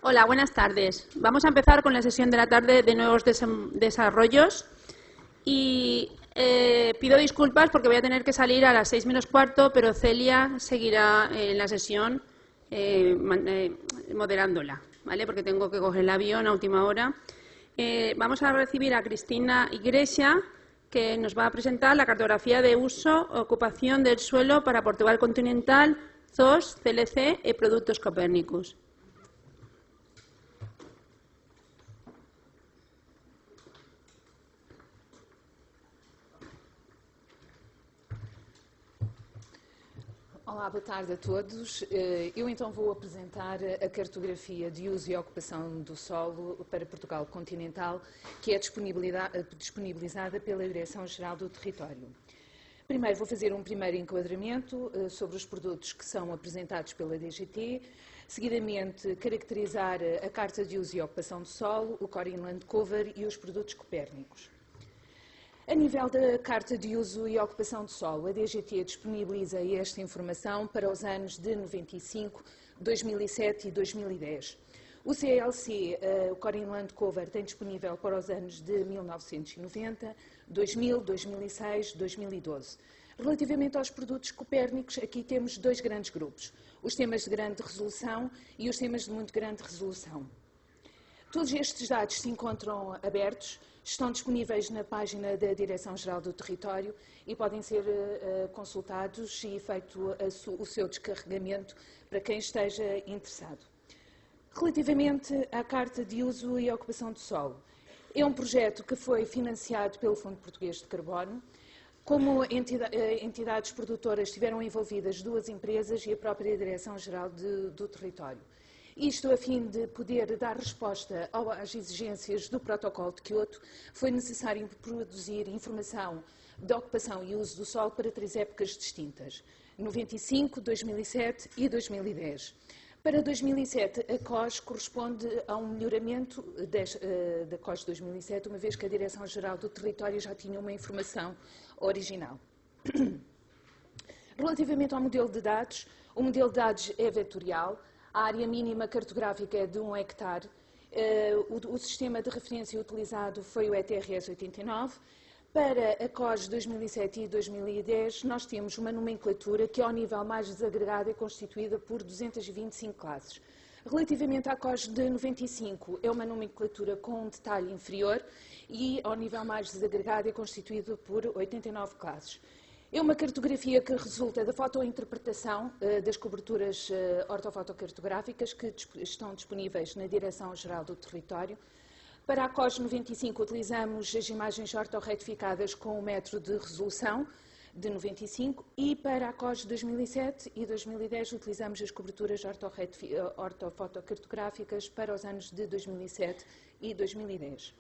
Hola, buenas tardes. Vamos a empezar con la sesión de la tarde de nuevos desarrollos y pido disculpas porque voy a tener que salir a las 6 menos cuarto, pero Celia seguirá en la sesión moderándola, ¿vale? Porque tengo que coger el avión a última hora. Vamos a recibir a Cristina Igrexa, que nos va a presentar la cartografía de uso, ocupación del suelo para Portugal continental, ZOS, CLC y productos Copernicus. Olá, boa tarde a todos. Eu então vou apresentar a cartografia de uso e ocupação do solo para Portugal continental, que é disponibilizada pela Direção-Geral do Território. Primeiro vou fazer um primeiro enquadramento sobre os produtos que são apresentados pela DGT, seguidamente caracterizar a Carta de Uso e Ocupação do Solo, o Core Inland Cover e os produtos Copérnicos. A nível da Carta de Uso e Ocupação do Solo, a DGT disponibiliza esta informação para os anos de 95, 2007 e 2010. O CLC, o Core Inland Cover, tem disponível para os anos de 1990, 2000, 2006, 2012. Relativamente aos produtos Copérnicos, aqui temos dois grandes grupos, os temas de grande resolução e os temas de muito grande resolução. Todos estes dados se encontram abertos, estão disponíveis na página da Direção-Geral do Território e podem ser consultados e feito o seu descarregamento para quem esteja interessado. Relativamente à Carta de Uso e Ocupação do Solo, é um projeto que foi financiado pelo Fundo Português de Carbono. Como entidades produtoras estiveram envolvidas duas empresas e a própria Direção-Geral do Território. Isto a fim de poder dar resposta às exigências do Protocolo de Quioto, foi necessário produzir informação de ocupação e uso do solo para 3 épocas distintas, 95, 2007 e 2010. Para 2007, a COS corresponde a um melhoramento da COS 2007, uma vez que a Direção-Geral do Território já tinha uma informação original. Relativamente ao modelo de dados, o modelo de dados é vetorial. A área mínima cartográfica é de 1 hectare. O sistema de referência utilizado foi o ETRS 89. Para a COS 2007 e 2010, nós temos uma nomenclatura que, ao nível mais desagregado, é constituída por 225 classes. Relativamente à COS de 95, é uma nomenclatura com um detalhe inferior e, ao nível mais desagregado, é constituído por 89 classes. É uma cartografia que resulta da fotointerpretação das coberturas ortofotocartográficas que estão disponíveis na Direção-Geral do Território. Para a COS 95 utilizamos as imagens ortorretificadas com 1 metro de resolução de 95 e para a COS 2007 e 2010 utilizamos as coberturas ortofotocartográficas para os anos de 2007 e 2010.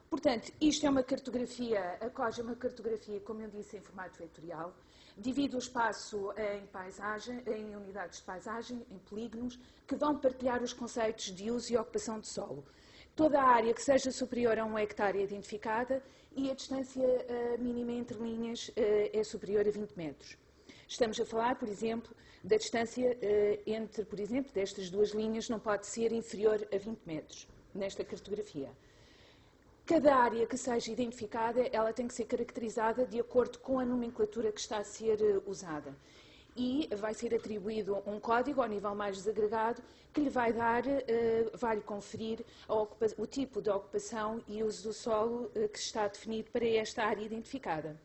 Portanto, isto é uma cartografia, a COS é uma cartografia, como eu disse, em formato vetorial, divide o espaço em unidades de paisagem, em polígonos, que vão partilhar os conceitos de uso e ocupação de solo. Toda a área que seja superior a 1 hectare é identificada e a distância mínima entre linhas é superior a 20 metros. Estamos a falar, por exemplo, da distância entre, por exemplo, destas duas linhas não pode ser inferior a 20 metros, nesta cartografia. Cada área que seja identificada, ela tem que ser caracterizada de acordo com a nomenclatura que está a ser usada. E vai ser atribuído um código ao nível mais desagregado que lhe vai vai-lhe conferir o tipo de ocupação e uso do solo que está definido para esta área identificada.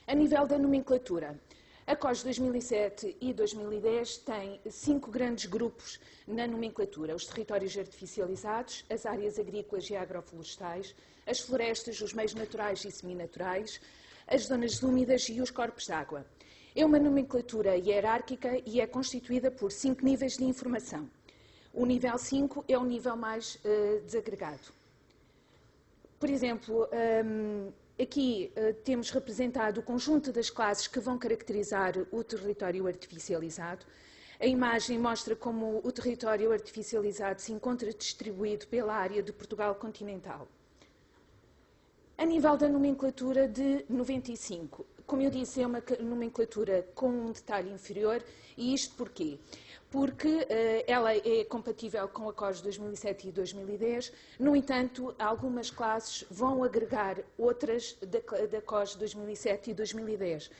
A nível da nomenclatura, a COS 2007 e 2010 tem 5 grandes grupos na nomenclatura: os territórios artificializados, as áreas agrícolas e agroflorestais, as florestas, os meios naturais e seminaturais, as zonas úmidas e os corpos de água. É uma nomenclatura hierárquica e é constituída por 5 níveis de informação. O nível 5 é o nível mais desagregado. Por exemplo, aqui temos representado o conjunto das classes que vão caracterizar o território artificializado. A imagem mostra como o território artificializado se encontra distribuído pela área de Portugal continental. A nível da nomenclatura de 95, como eu disse, é uma nomenclatura com um detalhe inferior, e isto porquê? Porque ela é compatível com a COS 2007 e 2010, no entanto, algumas classes vão agregar outras da COS 2007 e 2010.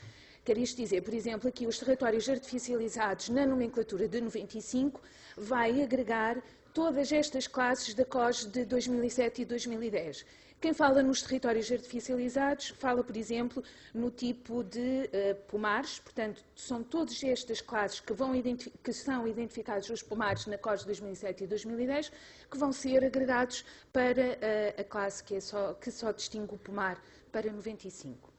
Quer isto dizer, por exemplo, aqui os territórios artificializados na nomenclatura de 95 vai agregar todas estas classes da COS de 2007 e 2010. Quem fala nos territórios artificializados fala, por exemplo, no tipo de pomares, portanto, são todas estas classes que são identificados os pomares na COS de 2007 e 2010, que vão ser agregados para a classe que só distingue o pomar para 95.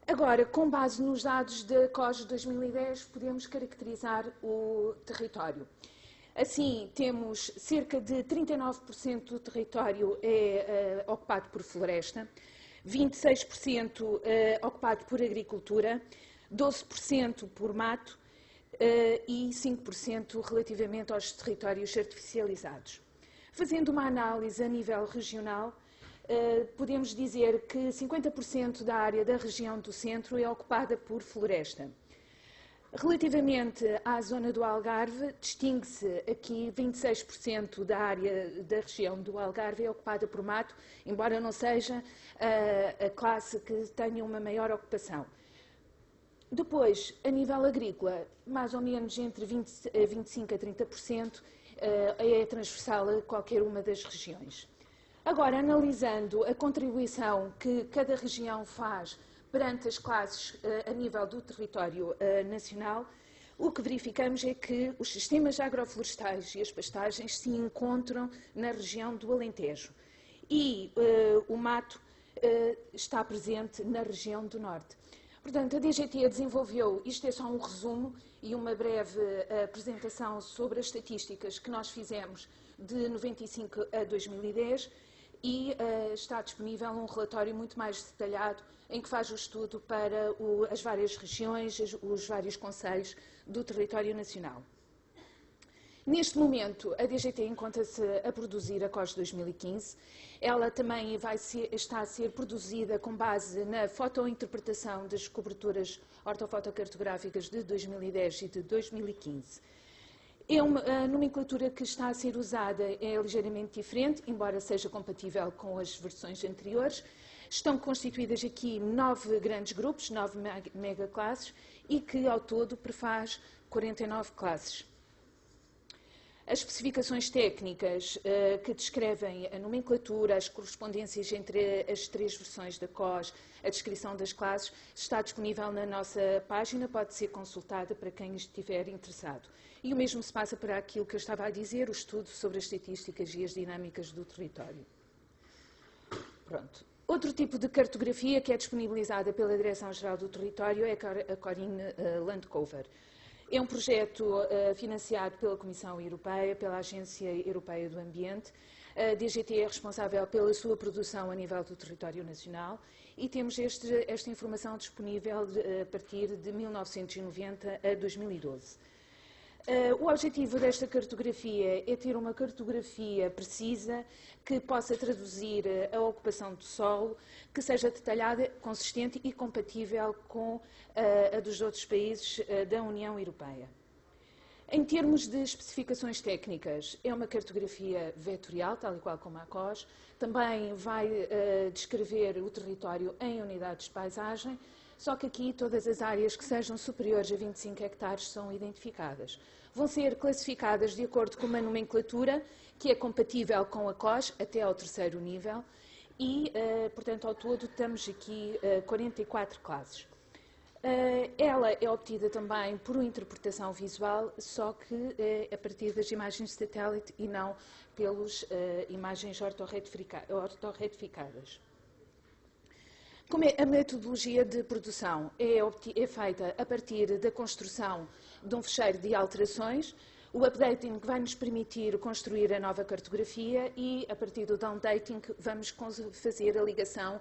Agora, com base nos dados da COS de 2010, podemos caracterizar o território. Assim, temos cerca de 39% do território ocupado por floresta, 26% ocupado por agricultura, 12% por mato e 5% relativamente aos territórios artificializados. Fazendo uma análise a nível regional, podemos dizer que 50% da área da região do centro é ocupada por floresta. Relativamente à zona do Algarve, distingue-se aqui 26% da área da região do Algarve é ocupada por mato, embora não seja a classe que tenha uma maior ocupação. Depois, a nível agrícola, mais ou menos entre 25% a 30% é transversal a qualquer uma das regiões. Agora, analisando a contribuição que cada região faz perante as classes a nível do território nacional, o que verificamos é que os sistemas agroflorestais e as pastagens se encontram na região do Alentejo e o mato está presente na região do Norte. Portanto, a DGT desenvolveu, isto é só um resumo e uma breve apresentação sobre as estatísticas que nós fizemos de 95 a 2010, e está disponível um relatório muito mais detalhado em que faz o estudo para as várias regiões, os vários concelhos do território nacional. Neste momento, a DGT encontra-se a produzir a COS 2015. Ela também está a ser produzida com base na fotointerpretação das coberturas ortofotocartográficas de 2010 e de 2015. A nomenclatura que está a ser usada é ligeiramente diferente, embora seja compatível com as versões anteriores. Estão constituídas aqui 9 grandes grupos, 9 megaclasses, e que ao todo prefaz 49 classes. As especificações técnicas que descrevem a nomenclatura, as correspondências entre as 3 versões da COS, a descrição das classes, está disponível na nossa página, pode ser consultada para quem estiver interessado. E o mesmo se passa para aquilo que eu estava a dizer, o estudo sobre as estatísticas e as dinâmicas do território. Pronto. Outro tipo de cartografia que é disponibilizada pela Direção-Geral do Território é a Corinne Landcover. É um projeto financiado pela Comissão Europeia, pela Agência Europeia do Ambiente. A DGT é responsável pela sua produção a nível do território nacional e temos esta informação disponível a partir de 1990 a 2012. O objetivo desta cartografia é ter uma cartografia precisa que possa traduzir a ocupação do solo, que seja detalhada, consistente e compatível com a dos outros países da União Europeia. Em termos de especificações técnicas, é uma cartografia vetorial, tal e qual como a COS, também vai descrever o território em unidades de paisagem, só que aqui todas as áreas que sejam superiores a 25 hectares são identificadas. Vão ser classificadas de acordo com uma nomenclatura que é compatível com a COS até ao 3º nível e, portanto, ao todo temos aqui 44 classes. Ela é obtida também por uma interpretação visual, só que a partir das imagens de satélite e não pelas imagens ortorretificadas. Como a metodologia de produção é feita a partir da construção de um fecheiro de alterações, o updating vai nos permitir construir a nova cartografia e, a partir do downdating, vamos fazer a ligação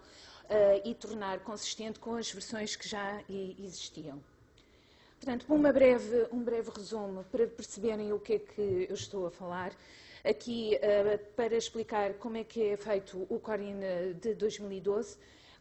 e tornar consistente com as versões que já existiam. Portanto, um breve resumo para perceberem o que é que eu estou a falar. aqui para explicar como é que é feito o Corin de 2012.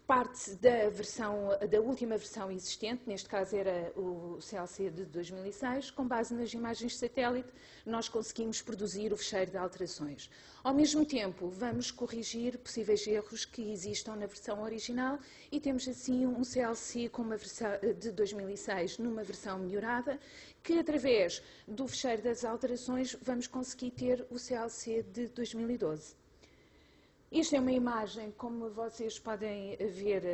Parte da última versão existente, neste caso era o CLC de 2006, com base nas imagens de satélite, nós conseguimos produzir o fecheiro de alterações. Ao mesmo tempo, vamos corrigir possíveis erros que existam na versão original e temos assim um CLC com uma versão de 2006 numa versão melhorada, que através do fecheiro das alterações vamos conseguir ter o CLC de 2012. Esta é uma imagem, como vocês podem ver,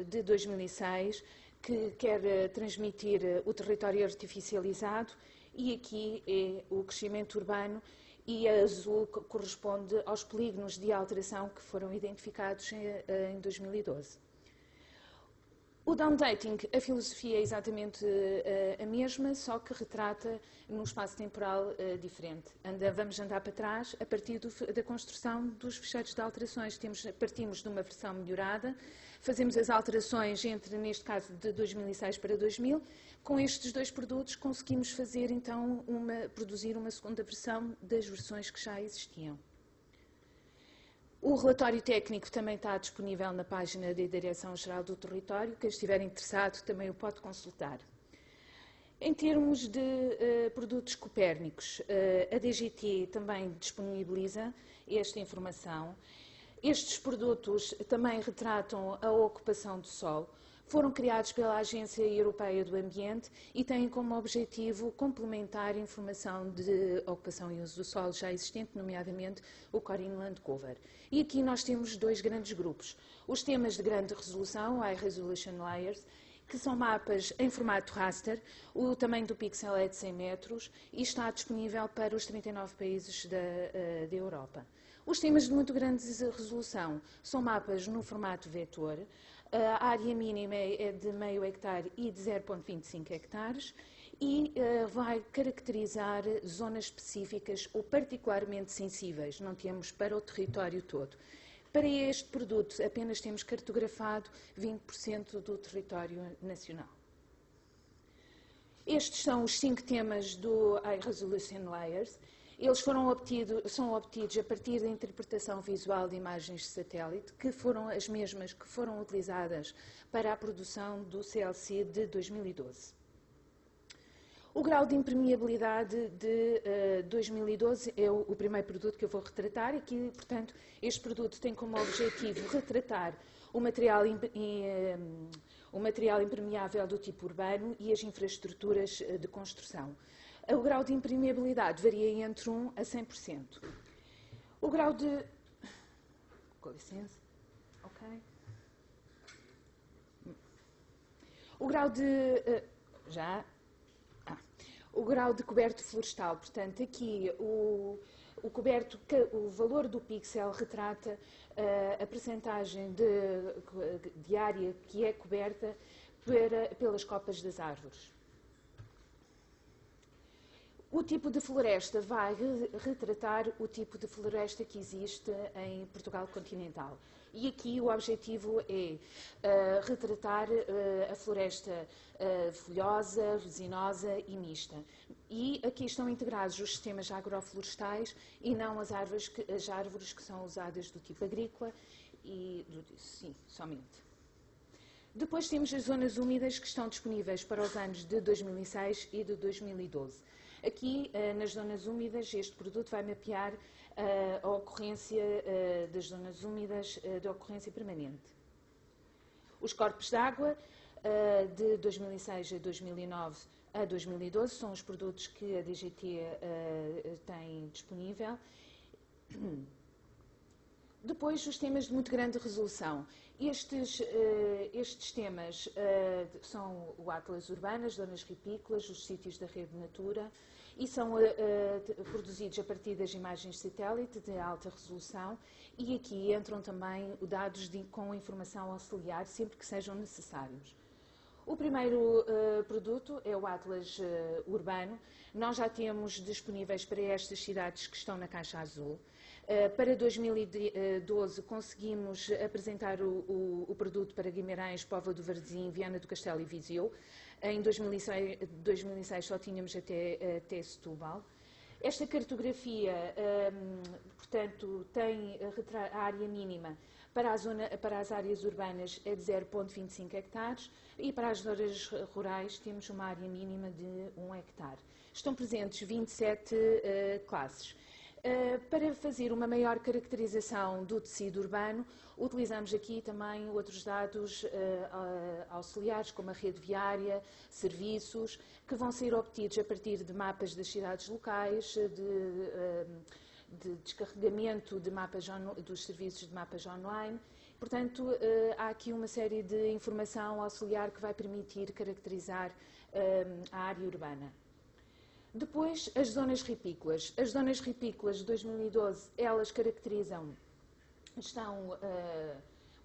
de 2006, que quer transmitir o território artificializado, e aqui é o crescimento urbano, e a azul corresponde aos polígonos de alteração que foram identificados em 2012. O downdating, a filosofia é exatamente a mesma, só que retrata num espaço temporal diferente. Vamos andar para trás a partir da construção dos fecheiros de alterações. Partimos de uma versão melhorada, fazemos as alterações neste caso, de 2006 para 2000. Com estes dois produtos conseguimos fazer, então, produzir uma segunda versão das versões que já existiam. O relatório técnico também está disponível na página da Direção-Geral do Território. Quem estiver interessado também o pode consultar. Em termos de produtos copérnicos, a DGT também disponibiliza esta informação. Estes produtos também retratam a ocupação do solo. Foram criados pela Agência Europeia do Ambiente e têm como objetivo complementar a informação de ocupação e uso do solo já existente, nomeadamente o Corin Land Cover. E aqui nós temos dois grandes grupos. Os temas de grande resolução, High Resolution Layers, que são mapas em formato raster. O tamanho do pixel é de 100 metros e está disponível para os 39 países da Europa. Os temas de muito grande resolução são mapas no formato vetor. A área mínima é de meio hectare e de 0,25 hectares e vai caracterizar zonas específicas ou particularmente sensíveis. Não temos para o território todo. Para este produto apenas temos cartografado 20% do território nacional. Estes são os 5 temas do High Resolution Layers. Eles são obtidos a partir da interpretação visual de imagens de satélite, que foram as mesmas que foram utilizadas para a produção do CLC de 2012. O grau de impermeabilidade de 2012 é o primeiro produto que eu vou retratar. Aqui, portanto, este produto tem como objetivo retratar o material impermeável do tipo urbano e as infraestruturas de construção. O grau de impermeabilidade varia entre 1 a 100%. O grau de... Com licença. Ok. O grau de... O grau de coberto florestal. Portanto, aqui o valor do pixel retrata a percentagem de área que é coberta pelas copas das árvores. O tipo de floresta vai retratar o tipo de floresta que existe em Portugal continental. E aqui o objetivo é retratar a floresta folhosa, resinosa e mista. E aqui estão integrados os sistemas agroflorestais e não as árvores que são usadas do tipo agrícola, sim, somente. Depois temos as zonas úmidas que estão disponíveis para os anos de 2006 e de 2012. Aqui, nas zonas úmidas, este produto vai mapear a ocorrência das zonas úmidas de ocorrência permanente. Os corpos de água, de 2006 a 2009 a 2012, são os produtos que a DGT tem disponível. Depois, os temas de muito grande resolução. Estes temas são o Atlas Urbano, as zonas ripícolas, os sítios da rede Natura, e são produzidos a partir das imagens de satélite de alta resolução, e aqui entram também dados com informação auxiliar, sempre que sejam necessários. O primeiro produto é o Atlas Urbano. Nós já temos disponíveis para estas cidades que estão na caixa azul. Para 2012 conseguimos apresentar o produto para Guimarães, Póvoa do Varzim, Viana do Castelo e Viseu. Em 2006 só tínhamos até Setúbal. Esta cartografia, portanto, tem a área mínima para as áreas urbanas é de 0,25 hectares e para as zonas rurais temos uma área mínima de 1 hectare. Estão presentes 27 classes. Para fazer uma maior caracterização do tecido urbano, utilizamos aqui também outros dados auxiliares, como a rede viária, serviços, que vão ser obtidos a partir de mapas das cidades locais, de descarregamento de mapas dos serviços de mapas online. Portanto, há aqui uma série de informação auxiliar que vai permitir caracterizar a área urbana. Depois, as zonas ripícolas. As zonas ripícolas de 2012, elas caracterizam,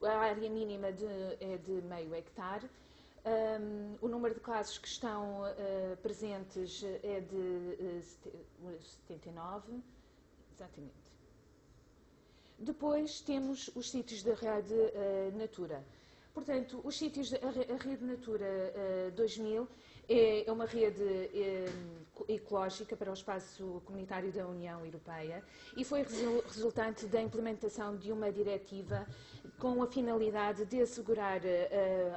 a área mínima é de meio hectare, o número de classes que estão presentes é de 79, exatamente. Depois temos os sítios da rede Natura. Portanto, os sítios a rede Natura 2000 é uma rede ecológica para o espaço comunitário da União Europeia e foi resultante da implementação de uma diretiva com a finalidade de assegurar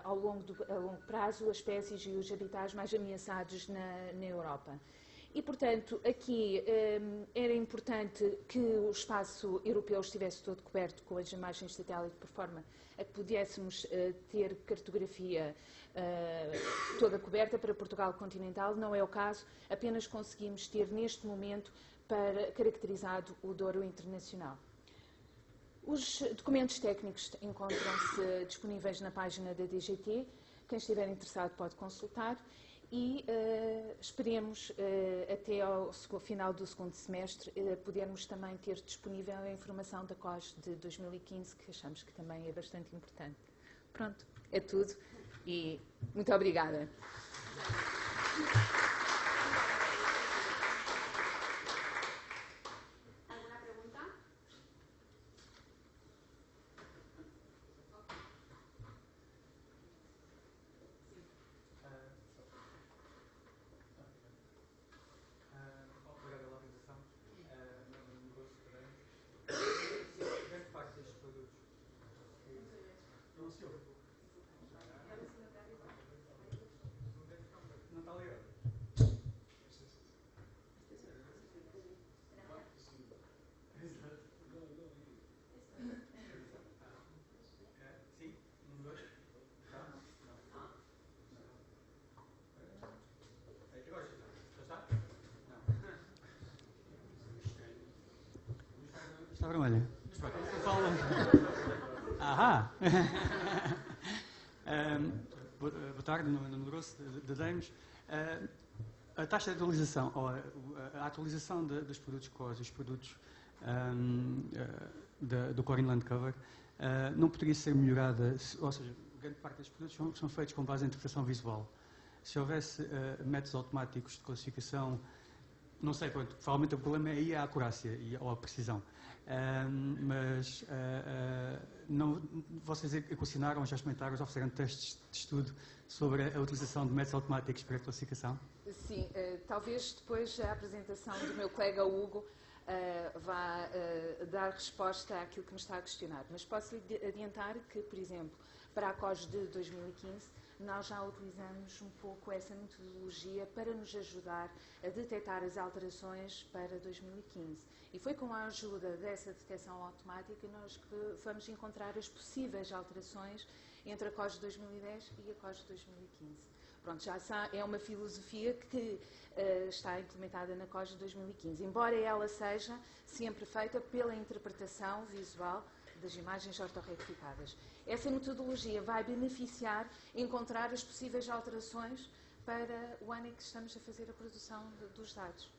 a longo prazo as espécies e os habitats mais ameaçados na Europa. E, portanto, aqui era importante que o espaço europeu estivesse todo coberto com as imagens de satélite, por forma a que pudéssemos ter cartografia toda coberta para Portugal continental. Não é o caso, apenas conseguimos ter neste momento caracterizado o Douro Internacional. Os documentos técnicos encontram-se disponíveis na página da DGT. Quem estiver interessado pode consultar. E esperemos até ao final do segundo semestre podermos também ter disponível a informação da COS de 2015, que achamos que também é bastante importante. Pronto, é tudo e muito obrigada. ¿Alguna pregunta? Obrigado pela apresentação. Meu negócio também. Grande parte destes produtos. Não se ouve. Não está ligado. Exato. Sim? Um, dois. Tá? Não. Agora já está? Não. Está vermelha. Fala. Ahá! Boa tarde, no grosso de Demos. A taxa de atualização, ou a atualização dos produtos COS e os produtos do Core Inland Cover não poderia ser melhorada, ou seja, grande parte destes produtos são feitos com base em interpretação visual. Se houvesse métodos automáticos de classificação, não sei, pronto, provavelmente o problema aí é a acurácia ou a precisão. Mas vocês equacionaram, já experimentaram, já fizeram testes de estudo sobre a utilização de métodos automáticos para a classificação? Sim, talvez depois a apresentação do meu colega Hugo vá dar resposta àquilo que me está a questionar. Mas posso lhe adiantar que, por exemplo, para a COS de 2015, nós já utilizamos um pouco essa metodologia para nos ajudar a detectar as alterações para 2015. E foi com a ajuda dessa detecção automática nós que vamos encontrar as possíveis alterações entre a COS de 2010 e a COS de 2015. Pronto, já é uma filosofia que está implementada na COS de 2015, embora ela seja sempre feita pela interpretação visual das imagens ortorrectificadas. Essa metodologia vai beneficiar encontrar as possíveis alterações para o ano em que estamos a fazer a produção dos dados.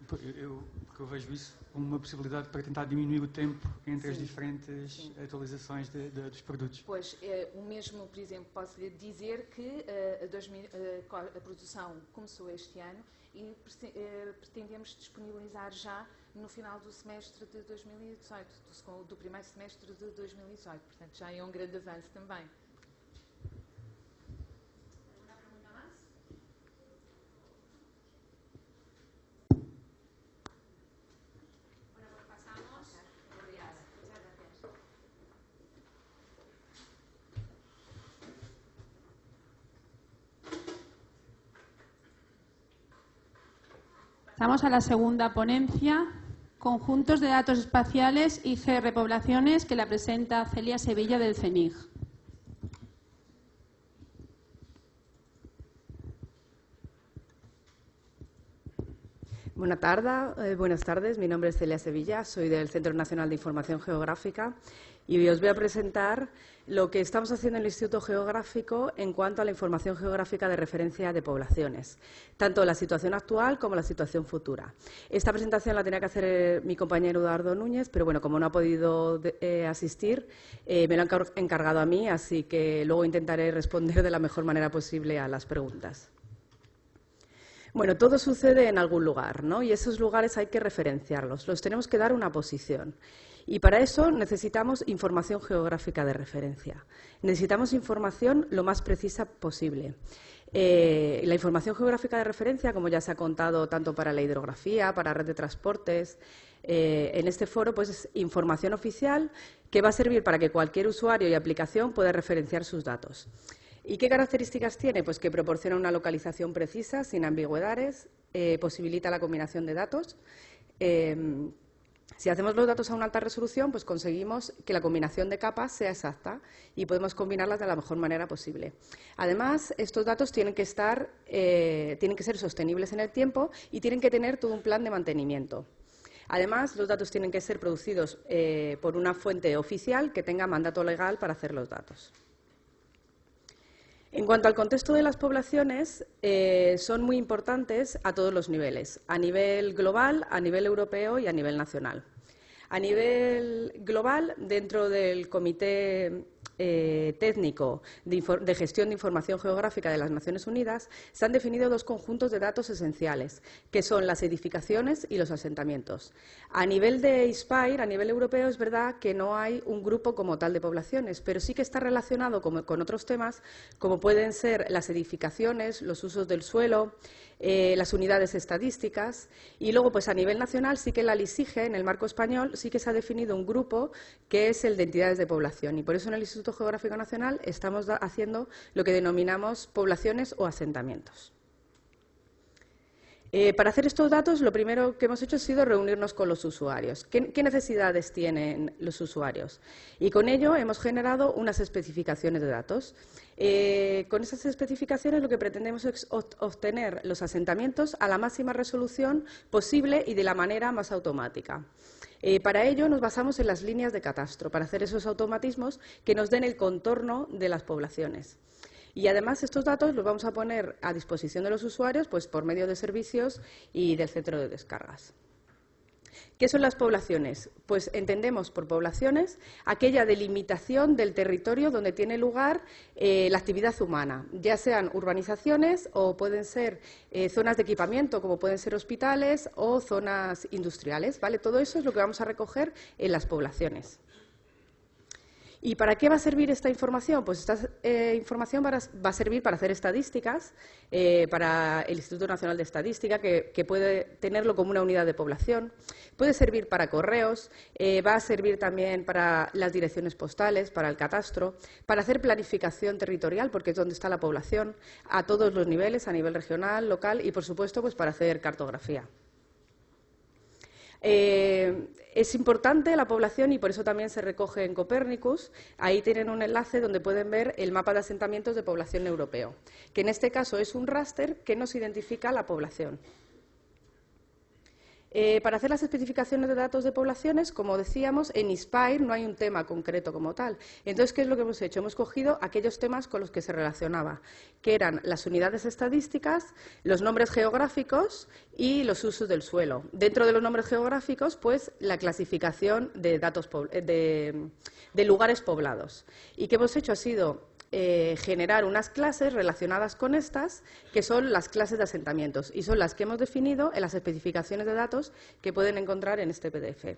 Porque eu vejo isso como uma possibilidade para tentar diminuir o tempo entre as diferentes atualizações dos produtos. Pois, o mesmo, por exemplo, posso lhe dizer que a produção começou este ano e pretendemos disponibilizar já no final do semestre de 2018, do primeiro semestre de 2018. Portanto, já é um grande avanço também. Pasamos a la segunda ponencia, conjuntos de datos espaciales y repoblaciones, que la presenta Celia Sevilla del CENIG. Buenas tardes. Mi nombre es Celia Sevilla, soy del Centro Nacional de Información Geográfica y hoy os voy a presentar lo que estamos haciendo en el Instituto Geográfico en cuanto a la información geográfica de referencia de poblaciones, tanto la situación actual como la situación futura. Esta presentación la tenía que hacer mi compañero Eduardo Núñez, pero bueno, como no ha podido asistir, me lo han encargado a mí, así que luego intentaré responder de la mejor manera posible a las preguntas. Bueno, todo sucede en algún lugar, ¿no? Y esos lugares hay que referenciarlos, los tenemos que dar una posición. Y para eso necesitamos información geográfica de referencia. Necesitamos información lo más precisa posible. La información geográfica de referencia, como ya se ha contado tanto para la hidrografía, para red de transportes, en este foro pues es información oficial que va a servir para que cualquier usuario y aplicación pueda referenciar sus datos. ¿Y qué características tiene? Pues que proporciona una localización precisa, sin ambigüedades, posibilita la combinación de datos. Si hacemos los datos a una alta resolución, pues conseguimos que la combinación de capas sea exacta y podemos combinarlas de la mejor manera posible. Además, estos datos tienen que ser sostenibles en el tiempo y tienen que tener todo un plan de mantenimiento. Además, los datos tienen que ser producidos por una fuente oficial que tenga mandato legal para hacer los datos. En cuanto al contexto de las poblaciones, son muy importantes a todos los niveles, a nivel global, a nivel europeo y a nivel nacional. A nivel global, dentro del Comité Técnico de Gestión de Información Geográfica de las Naciones Unidas, se han definido dos conjuntos de datos esenciales, que son las edificaciones y los asentamientos. A nivel de ISPIRE, a nivel europeo, es verdad que no hay un grupo como tal de poblaciones, pero sí que está relacionado con otros temas, como pueden ser las edificaciones, los usos del suelo, las unidades estadísticas. Y luego, pues a nivel nacional, sí que la LISIGE, en el marco español, sí que se ha definido un grupo que es el de entidades de población. Y por eso en el Instituto Geográfico Nacional estamos haciendo lo que denominamos poblaciones o asentamientos. Para hacer estos datos, lo primero que hemos hecho ha sido reunirnos con los usuarios. ¿Qué necesidades tienen los usuarios? Y con ello hemos generado unas especificaciones de datos. Con esas especificaciones lo que pretendemos es obtener los asentamientos a la máxima resolución posible y de la manera más automática. Para ello nos basamos en las líneas de catastro, para hacer esos automatismos que nos den el contorno de las poblaciones. Y además estos datos los vamos a poner a disposición de los usuarios pues, por medio de servicios y del centro de descargas. ¿Qué son las poblaciones? Pues entendemos por poblaciones aquella delimitación del territorio donde tiene lugar la actividad humana, ya sean urbanizaciones o pueden ser zonas de equipamiento, como pueden ser hospitales o zonas industriales, ¿vale? Todo eso es lo que vamos a recoger en las poblaciones. ¿Y para qué va a servir esta información? Pues esta información va a servir para hacer estadísticas, para el Instituto Nacional de Estadística, que puede tenerlo como una unidad de población. Puede servir para correos, va a servir también para las direcciones postales, para el catastro, para hacer planificación territorial, porque es donde está la población, a todos los niveles, a nivel regional, local y, por supuesto, pues para hacer cartografía. Es importante la población y por eso también se recoge en Copernicus. Ahí tienen un enlace donde pueden ver el mapa de asentamientos de población europeo, que en este caso es un raster que nos identifica la población. Para hacer las especificaciones de datos de poblaciones, como decíamos, en ISPIRE no hay un tema concreto como tal. Entonces, ¿qué es lo que hemos hecho? Hemos cogido aquellos temas con los que se relacionaba, que eran las unidades estadísticas, los nombres geográficos y los usos del suelo. Dentro de los nombres geográficos, pues, la clasificación de datos de lugares poblados. Y qué hemos hecho ha sido generar unas clases relacionadas con estas, que son las clases de asentamientos, y son las que hemos definido en las especificaciones de datos que pueden encontrar en este PDF.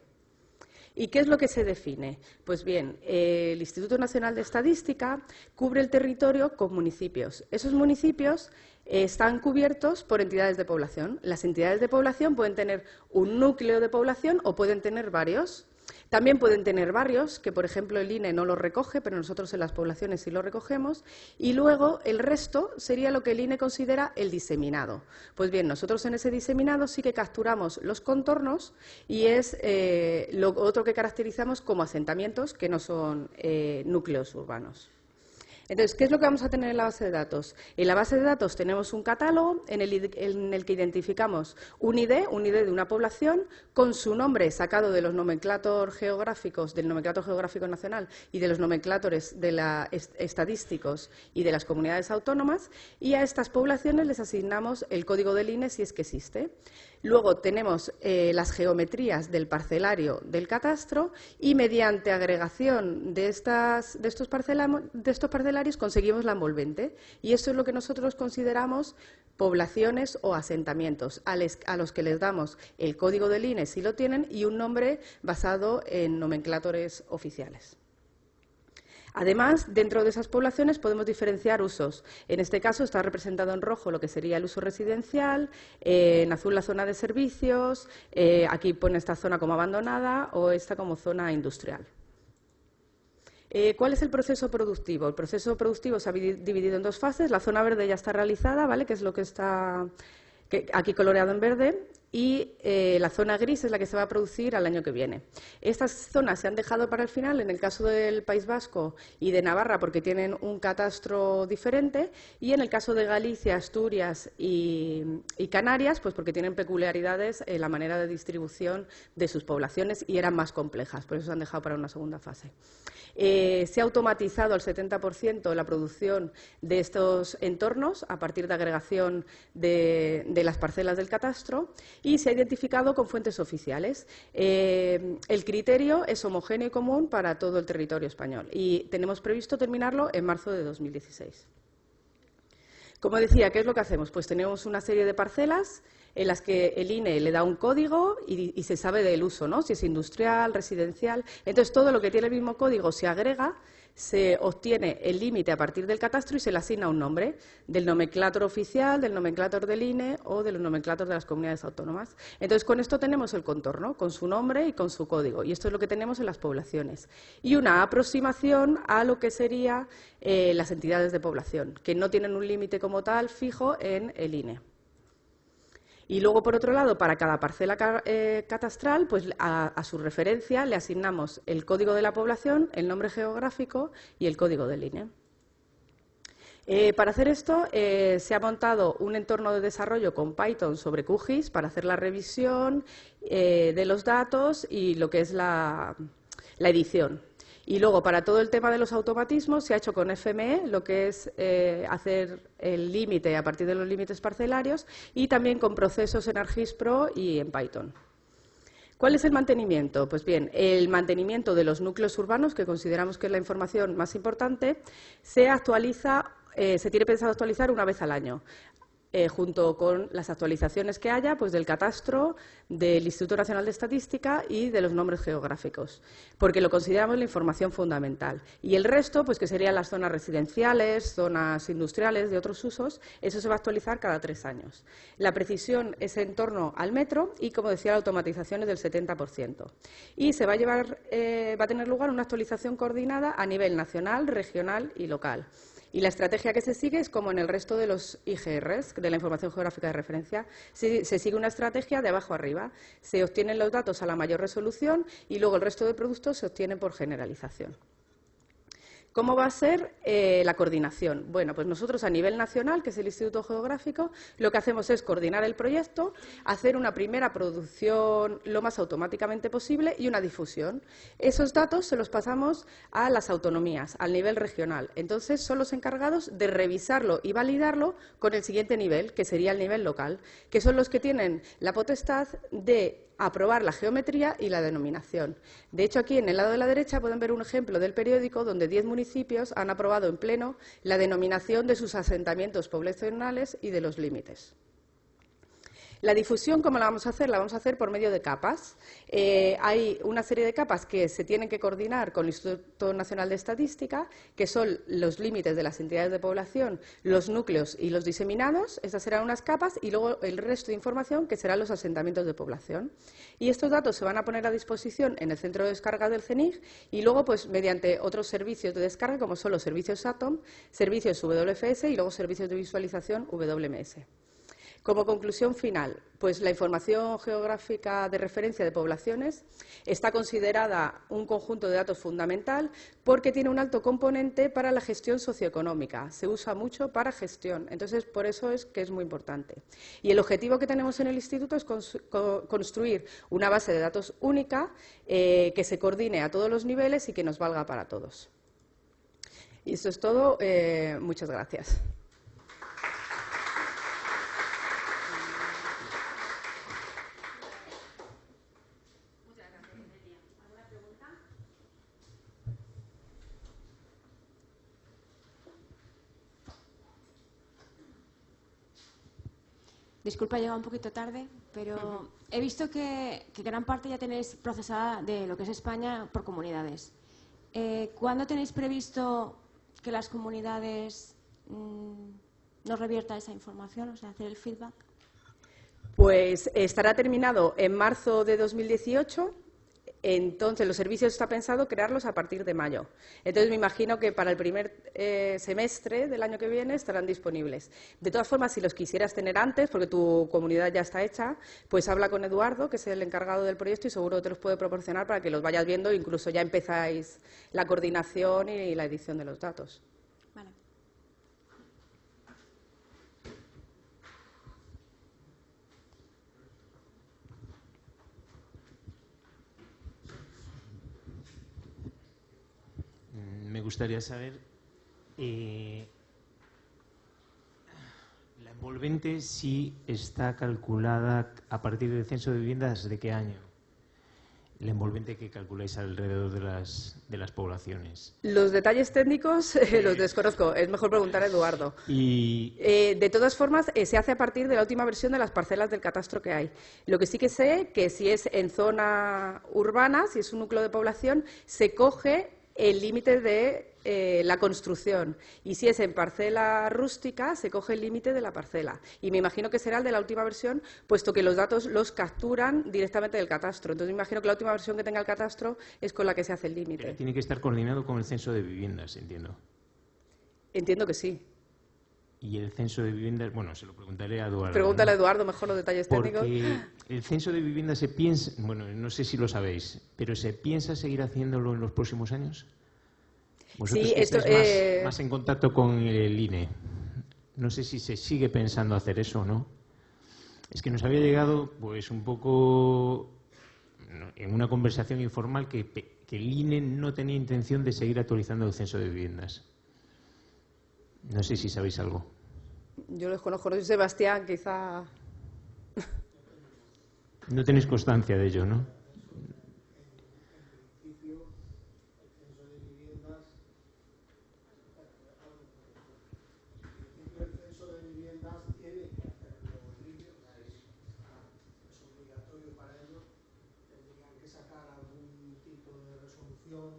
¿Y qué es lo que se define? Pues bien, el Instituto Nacional de Estadística cubre el territorio con municipios. Esos municipios están cubiertos por entidades de población. Las entidades de población pueden tener un núcleo de población o pueden tener varios. También pueden tener barrios, que por ejemplo el INE no los recoge, pero nosotros en las poblaciones sí los recogemos. Y luego el resto sería lo que el INE considera el diseminado. Pues bien, nosotros en ese diseminado sí que capturamos los contornos y es lo otro que caracterizamos como asentamientos, que no son núcleos urbanos. Entonces, ¿qué es lo que vamos a tener en la base de datos? En la base de datos tenemos un catálogo en el que identificamos un ID de una población con su nombre sacado de los nomenclator geográficos, del nomenclator geográfico nacional y de los nomenclatores estadísticos y de las comunidades autónomas, y a estas poblaciones les asignamos el código del INE si es que existe. Luego tenemos las geometrías del parcelario del catastro y mediante agregación de estos parcelarios conseguimos la envolvente. Y esto es lo que nosotros consideramos poblaciones o asentamientos, a los que les damos el código del INE si lo tienen y un nombre basado en nomenclatores oficiales. Además, dentro de esas poblaciones podemos diferenciar usos. En este caso está representado en rojo lo que sería el uso residencial, en azul la zona de servicios, aquí pone esta zona como abandonada o esta como zona industrial. ¿Cuál es el proceso productivo? El proceso productivo se ha dividido en dos fases. La zona verde ya está realizada, ¿vale?, que es lo que está aquí coloreado en verde, y la zona gris es la que se va a producir al año que viene. Estas zonas se han dejado para el final, en el caso del País Vasco y de Navarra, porque tienen un catastro diferente, y en el caso de Galicia, Asturias y Canarias, pues porque tienen peculiaridades en la manera de distribución de sus poblaciones y eran más complejas, por eso se han dejado para una segunda fase. Se ha automatizado al 70% la producción de estos entornos a partir de agregación de las parcelas del catastro, y se ha identificado con fuentes oficiales. El criterio es homogéneo y común para todo el territorio español y tenemos previsto terminarlo en marzo de 2016. Como decía, ¿qué es lo que hacemos? Pues tenemos una serie de parcelas en las que el INE le da un código y se sabe del uso, ¿no?, si es industrial, residencial. Entonces, todo lo que tiene el mismo código se agrega, se obtiene el límite a partir del catastro y se le asigna un nombre del nomenclator oficial, del nomenclator del INE o de los nomenclatores de las comunidades autónomas. Entonces, con esto tenemos el contorno, con su nombre y con su código. Y esto es lo que tenemos en las poblaciones. Y una aproximación a lo que serían las entidades de población, que no tienen un límite como tal fijo en el INE. Y luego, por otro lado, para cada parcela catastral, pues a su referencia le asignamos el código de la población, el nombre geográfico y el código del INE. Para hacer esto, se ha montado un entorno de desarrollo con Python sobre QGIS para hacer la revisión de los datos y lo que es la edición. Y luego, para todo el tema de los automatismos, se ha hecho con FME, lo que es hacer el límite a partir de los límites parcelarios, y también con procesos en ArcGIS Pro y en Python. ¿Cuál es el mantenimiento? Pues bien, el mantenimiento de los núcleos urbanos, que consideramos que es la información más importante, se tiene pensado actualizar una vez al año. Junto con las actualizaciones que haya, pues del catastro, del Instituto Nacional de Estadística y de los nombres geográficos, porque lo consideramos la información fundamental. Y el resto, pues que serían las zonas residenciales, zonas industriales de otros usos, eso se va a actualizar cada 3 años. La precisión es en torno al metro y, como decía, la automatización es del 70%. Y se va a tener lugar una actualización coordinada a nivel nacional, regional y local. Y la estrategia que se sigue es como en el resto de los IGRs, de la información geográfica de referencia, se sigue una estrategia de abajo arriba. Se obtienen los datos a la mayor resolución y luego el resto de productos se obtienen por generalización. ¿Cómo va a ser la coordinación? Bueno, pues nosotros a nivel nacional, que es el Instituto Geográfico, lo que hacemos es coordinar el proyecto, hacer una primera producción lo más automáticamente posible y una difusión. Esos datos se los pasamos a las autonomías, al nivel regional. Entonces, son los encargados de revisarlo y validarlo con el siguiente nivel, que sería el nivel local, que son los que tienen la potestad de aprobar la geometría y la denominación. De hecho, aquí en el lado de la derecha pueden ver un ejemplo del periódico donde 10 municipios han aprobado en pleno la denominación de sus asentamientos poblacionales y de los límites. La difusión, ¿cómo la vamos a hacer? La vamos a hacer por medio de capas. Hay una serie de capas que se tienen que coordinar con el Instituto Nacional de Estadística, que son los límites de las entidades de población, los núcleos y los diseminados. Estas serán unas capas, y luego el resto de información, que serán los asentamientos de población. Y estos datos se van a poner a disposición en el centro de descarga del CENIG, y luego, pues, mediante otros servicios de descarga, como son los servicios SATOM, servicios WFS y luego servicios de visualización WMS. Como conclusión final, pues la información geográfica de referencia de poblaciones está considerada un conjunto de datos fundamental porque tiene un alto componente para la gestión socioeconómica. Se usa mucho para gestión, entonces por eso es que es muy importante. Y el objetivo que tenemos en el Instituto es construir una base de datos única que se coordine a todos los niveles y que nos valga para todos. Y esto es todo. Muchas gracias. Disculpa, llega un poquito tarde, pero he visto que gran parte ya tenéis procesada de lo que es España por comunidades. ¿Cuándo tenéis previsto que las comunidades nos reviertan esa información, o sea, hacer el feedback? Pues estará terminado en marzo de 2018. Entonces, los servicios está pensado crearlos a partir de mayo. Entonces, me imagino que para el primer semestre del año que viene estarán disponibles. De todas formas, si los quisieras tener antes, porque tu comunidad ya está hecha, pues habla con Eduardo, que es el encargado del proyecto, y seguro que te los puede proporcionar para que los vayas viendo. Incluso ya empezáis la coordinación y la edición de los datos. Vale. Me gustaría saber la envolvente si está calculada a partir del censo de viviendas, ¿de qué año? La envolvente que calculáis alrededor de las poblaciones. Los detalles técnicos los desconozco, es mejor preguntar a Eduardo. Y De todas formas, se hace a partir de la última versión de las parcelas del catastro que hay. Lo que sí que sé, que si es en zona urbana, si es un núcleo de población, se coge el límite de la construcción, y si es en parcela rústica se coge el límite de la parcela, y me imagino que será el de la última versión, puesto que los datos los capturan directamente del catastro. Entonces me imagino que la última versión que tenga el catastro es con la que se hace el límite. tiene que estar coordinado con el censo de viviendas, entiendo. Entiendo que sí. Y el censo de viviendas, bueno, se lo preguntaré a Eduardo. Pregúntale ¿no? a Eduardo mejor los detalles técnicos. Porque el censo de viviendas se piensa, bueno, no sé si lo sabéis, pero ¿se piensa seguir haciéndolo en los próximos años? Vosotros Sí, que esto, estáis más en contacto con el INE, no sé si se sigue pensando hacer eso o no. Es que nos había llegado, pues, un poco en una conversación informal que el INE no tenía intención de seguir actualizando el censo de viviendas. No sé si sabéis algo. Yo los conozco, no sé, Sebastián, quizá. No tenéis constancia de ello, ¿no?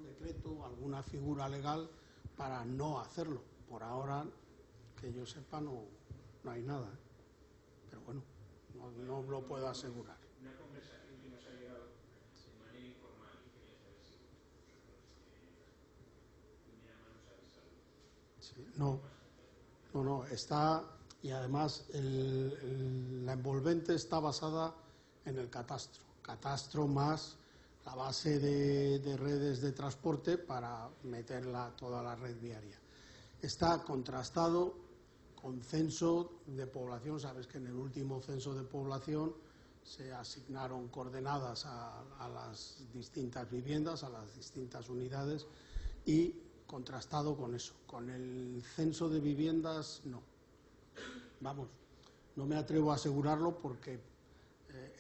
Decreto, alguna figura legal para no hacerlo. Por ahora, que yo sepa, no hay nada. Pero bueno, no lo puedo asegurar. Una conversación que nos ha llegado de manera informal y quería saber si tenía manos a avisarlo. Sí, no, está, y además la envolvente está basada en el catastro más la base de redes de transporte para meterla toda la red viaria. Está contrastado con censo de población. Sabes que en el último censo de población se asignaron coordenadas a las distintas viviendas, a las distintas unidades, y contrastado con eso. Con el censo de viviendas, no. Vamos, no me atrevo a asegurarlo porque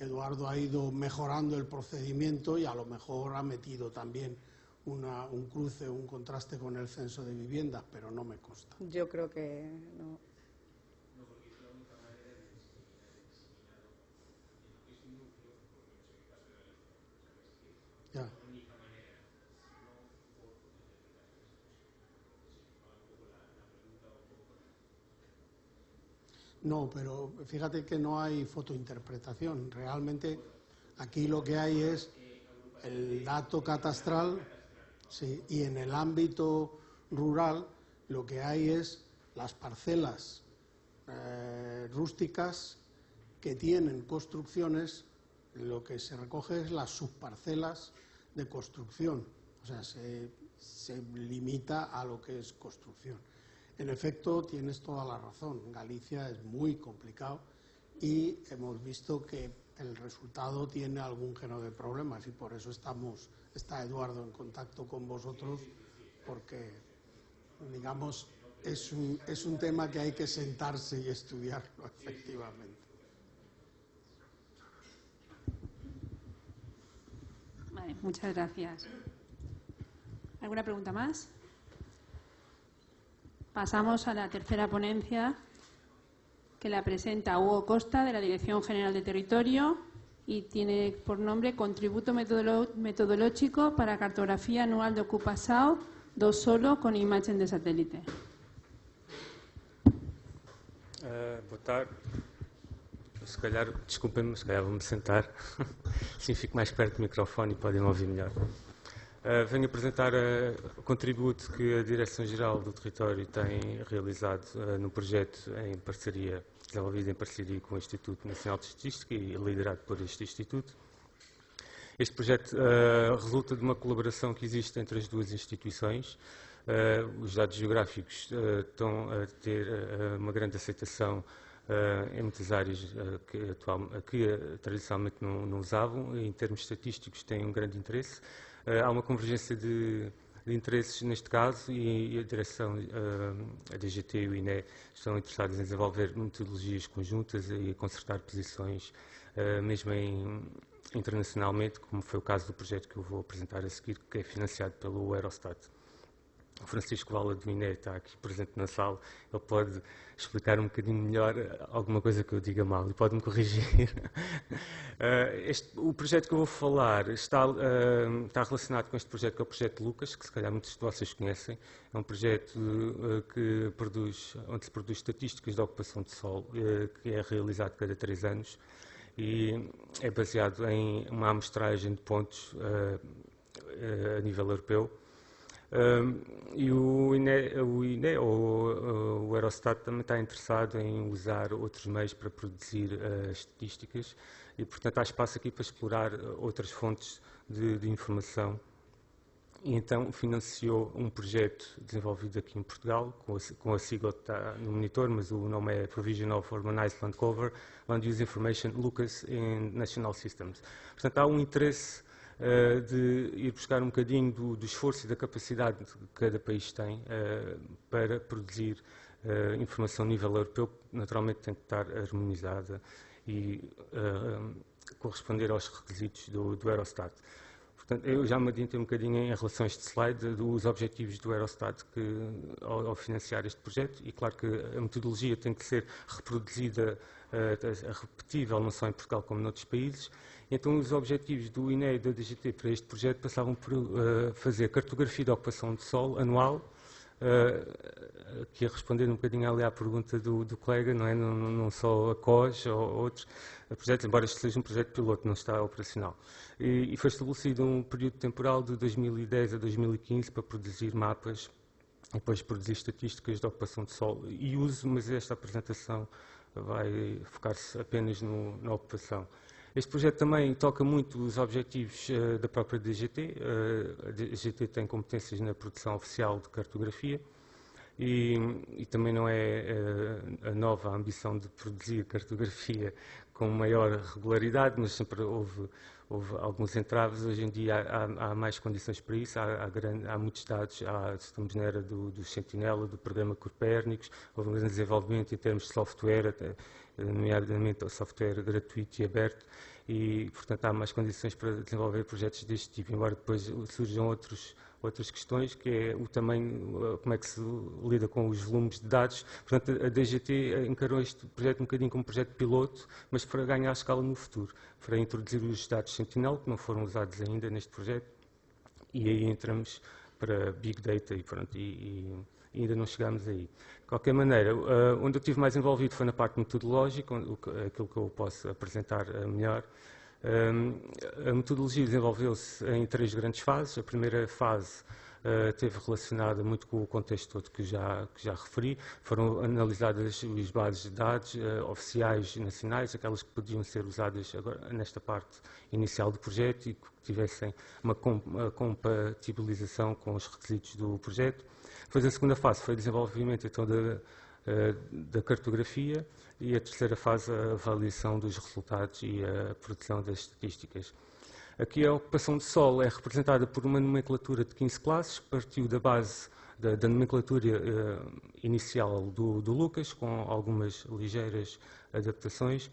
Eduardo ha ido mejorando el procedimiento y a lo mejor ha metido también un cruce, un contraste con el censo de viviendas, pero no me consta. Yo creo que no. No, pero fíjate que no hay fotointerpretación. Realmente aquí lo que hay es el dato catastral, sí, y en el ámbito rural lo que hay es las parcelas rústicas que tienen construcciones. Lo que se recoge es las subparcelas de construcción, o sea, se limita a lo que es construcción. En efecto, tienes toda la razón, Galicia es muy complicado y hemos visto que el resultado tiene algún género de problemas y por eso está Eduardo en contacto con vosotros, porque, digamos, es un tema que hay que sentarse y estudiarlo, efectivamente. Vale, muchas gracias. ¿Alguna pregunta más? Pasamos a la tercera ponencia, que la presenta Hugo Costa, de la Dirección General de Territorio, y tiene por nombre Contributo metodológico para a cartografía anual de ocupación do solo con imagen de satélite. Boa tarde. Se calhar, desculpem-me, se calhar vou-me sentar, assim fico mais perto do microfone e podem ouvir melhor. Venho apresentar o contributo que a Direção-Geral do Território tem realizado no projeto desenvolvido em parceria com o Instituto Nacional de Estatística e liderado por este Instituto. Este projeto resulta de uma colaboração que existe entre as duas instituições. Os dados geográficos estão a ter uma grande aceitação em muitas áreas que tradicionalmente não usavam. Em termos estatísticos têm um grande interesse. Há uma convergência de interesses neste caso e a direção, a DGT e o INE estão interessados em desenvolver metodologias conjuntas e a concertar posições, mesmo internacionalmente, como foi o caso do projeto que eu vou apresentar a seguir, que é financiado pelo Eurostat. O Francisco Vala do INE está aqui presente na sala, ele pode explicar um bocadinho melhor alguma coisa que eu diga mal e pode-me corrigir. O projeto que eu vou falar está relacionado com este projeto, que é o projeto Lucas, que se calhar muitos de vocês conhecem. É um projeto onde se produz estatísticas de ocupação de solo, que é realizado cada 3 anos e é baseado em uma amostragem de pontos a nível europeu. E o INE ou o Eurostat também está interessado em usar outros meios para produzir estatísticas e, portanto, há espaço aqui para explorar outras fontes de informação. E então financiou um projeto desenvolvido aqui em Portugal, com a sigla que está no monitor, mas o nome é Provision of Urbanized Land Cover, Land Use Information Lucas in National Systems. Portanto, há um interesse de ir buscar um bocadinho do esforço e da capacidade que cada país tem para produzir informação a nível europeu, que naturalmente tem que estar harmonizada e corresponder aos requisitos do Eurostat. Portanto, eu já me adiantei um bocadinho em relação a este slide dos objetivos do Eurostat ao financiar este projeto e claro que a metodologia tem que ser reproduzida, repetível não só em Portugal como noutros países. Então os objetivos do INE e da DGT para este projeto passavam por fazer cartografia da ocupação de solo anual, que ia responder um bocadinho ali à pergunta do colega, não é? Não só a COS ou outros projetos, embora este seja um projeto piloto, não está operacional. E foi estabelecido um período temporal de 2010 a 2015 para produzir mapas e depois produzir estatísticas de ocupação de solo e uso, mas esta apresentação vai focar-se apenas na ocupação. Este projeto também toca muito os objetivos da própria DGT. A DGT tem competências na produção oficial de cartografia e também não é a nova ambição de produzir cartografia com maior regularidade, mas sempre houve alguns entraves. Hoje em dia há mais condições para isso, há muitos dados, estamos na era do Sentinela, do programa Copérnicos, houve um grande desenvolvimento em termos de software, nomeadamente o software gratuito e aberto, e, portanto, há mais condições para desenvolver projetos deste tipo, embora depois surjam outras questões, que é o tamanho, como é que se lida com os volumes de dados. Portanto, a DGT encarou este projeto um bocadinho como projeto piloto, mas para ganhar escala no futuro, para introduzir os dados Sentinel, que não foram usados ainda neste projeto, e aí entramos para Big Data e pronto, e ainda não chegámos aí. De qualquer maneira, onde eu estive mais envolvido foi na parte metodológica, aquilo que eu posso apresentar melhor. A metodologia desenvolveu-se em 3 grandes fases. A primeira fase esteve relacionada muito com o contexto todo que já referi. Foram analisadas as bases de dados oficiais e nacionais, aquelas que podiam ser usadas agora, nesta parte inicial do projeto e que tivessem uma compatibilização com os requisitos do projeto. Depois a segunda fase foi o desenvolvimento então, da cartografia e a terceira fase a avaliação dos resultados e a produção das estatísticas. Aqui a ocupação de solo é representada por uma nomenclatura de 15 classes, que partiu da base da nomenclatura inicial do Lucas, com algumas ligeiras adaptações,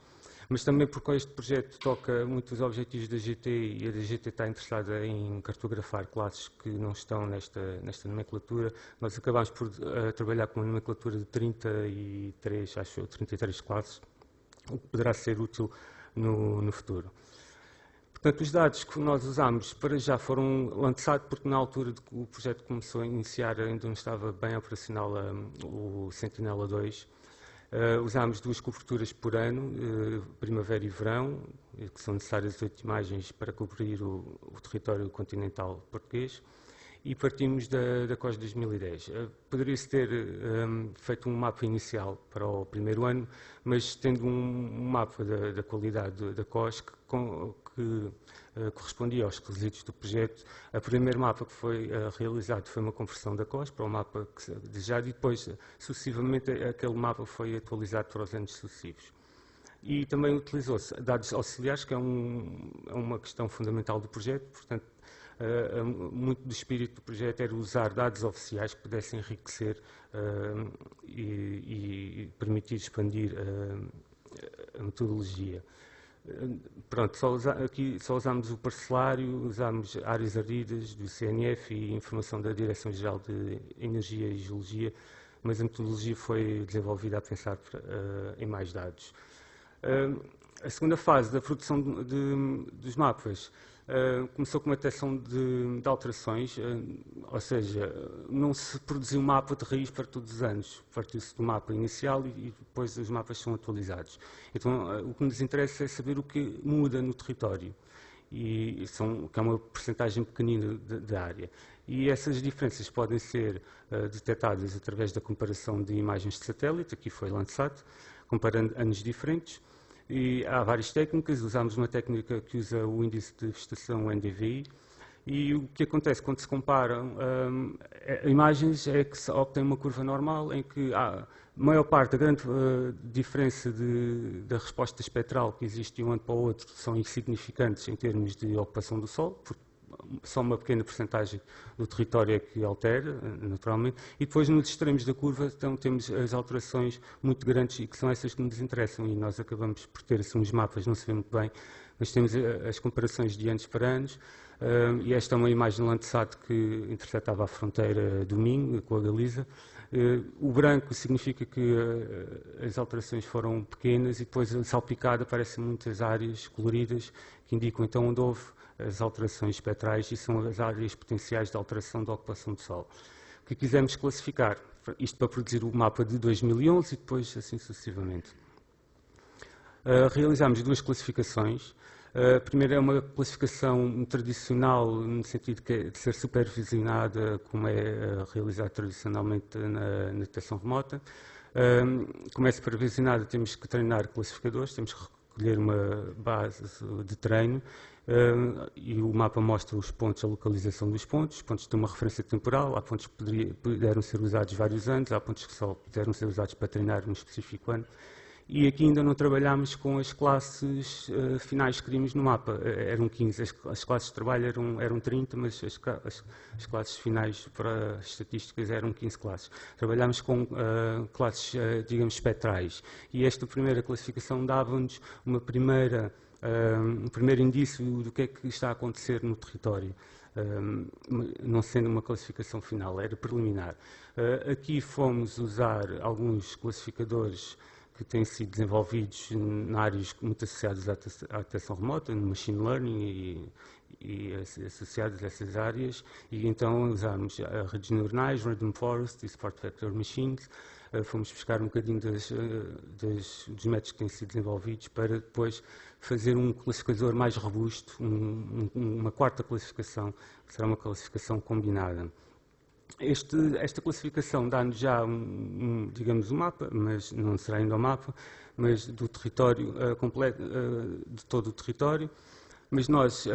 mas também porque este projeto toca muito os objetivos da GT e a GT está interessada em cartografar classes que não estão nesta nomenclatura. Nós acabámos por trabalhar com uma nomenclatura de 33 classes, o que poderá ser útil no futuro. Portanto, os dados que nós usámos para já foram lançados, porque na altura de que o projeto começou a iniciar ainda não estava bem operacional o Sentinela 2. Usámos 2 coberturas por ano, primavera e verão, que são necessárias 8 imagens para cobrir o território continental português, e partimos da COS 2010. Poderia-se ter feito um mapa inicial para o primeiro ano, mas tendo um mapa da qualidade da COS que correspondia aos requisitos do projeto. O primeiro mapa que foi realizado foi uma conversão da COS para o mapa desejado e depois, sucessivamente, aquele mapa foi atualizado para os anos sucessivos. E também utilizou-se dados auxiliares, que é uma questão fundamental do projeto, portanto, muito do espírito do projeto era usar dados oficiais que pudessem enriquecer e permitir expandir a metodologia. Pronto, aqui só usámos o parcelário, usámos áreas ardidas do CNF e informação da Direção-Geral de Energia e Geologia, mas a metodologia foi desenvolvida a pensar em mais dados. A segunda fase da produção dos mapas começou com uma detecção de alterações, ou seja, não se produziu um mapa de raiz para todos os anos, partiu-se do mapa inicial e depois os mapas são atualizados. Então, o que nos interessa é saber o que muda no território, que é uma percentagem pequenina da área. E essas diferenças podem ser detectadas através da comparação de imagens de satélite, aqui foi lançado, comparando anos diferentes. E há várias técnicas, usamos uma técnica que usa o índice de vegetação, o NDVI, e o que acontece quando se comparam imagens é que se obtém uma curva normal em que a maior parte, a grande diferença da resposta espectral que existe de um ano para o outro são insignificantes em termos de ocupação do solo, porque só uma pequena percentagem do território é que altera, naturalmente, e depois nos extremos da curva então, temos as alterações muito grandes e que são essas que nos interessam e nós acabamos por ter assim, uns mapas, não se vê muito bem, mas temos as comparações de anos para anos e esta é uma imagem Landsat que interceptava a fronteira do Minho com a Galiza. O branco significa que as alterações foram pequenas e depois salpicada aparecem muitas áreas coloridas que indicam então onde houve as alterações espectrais e são as áreas potenciais de alteração da ocupação do solo. O que quisemos classificar, isto para produzir o mapa de 2011 e depois assim sucessivamente. Realizámos 2 classificações. A primeira é uma classificação tradicional, no sentido de ser supervisionada, como é realizada tradicionalmente na detecção remota. Como é supervisionada, temos que treinar classificadores, temos que recolher uma base de treino e o mapa mostra os pontos, a localização dos pontos. Os pontos têm uma referência temporal, há pontos que puderam ser usados vários anos, há pontos que só puderam ser usados para treinar num específico ano. E aqui ainda não trabalhámos com as classes finais que queríamos no mapa. Eram 15, as classes de trabalho eram 30, mas as classes finais para as estatísticas eram 15 classes. Trabalhámos com classes, digamos, espectrais. E esta primeira classificação dava-nos um primeiro indício do que é que está a acontecer no território. Não sendo uma classificação final, era preliminar. Aqui fomos usar alguns classificadores que têm sido desenvolvidos em áreas muito associadas à detecção remota, no machine learning e associadas a essas áreas, e então usámos redes neuronais, random forest e support vector machines. Fomos buscar um bocadinho dos métodos que têm sido desenvolvidos para depois fazer um classificador mais robusto, uma quarta classificação, que será uma classificação combinada. Esta classificação dá-nos já, digamos, um mapa, mas não será ainda um mapa, mas do território completo, de todo o território. Mas nós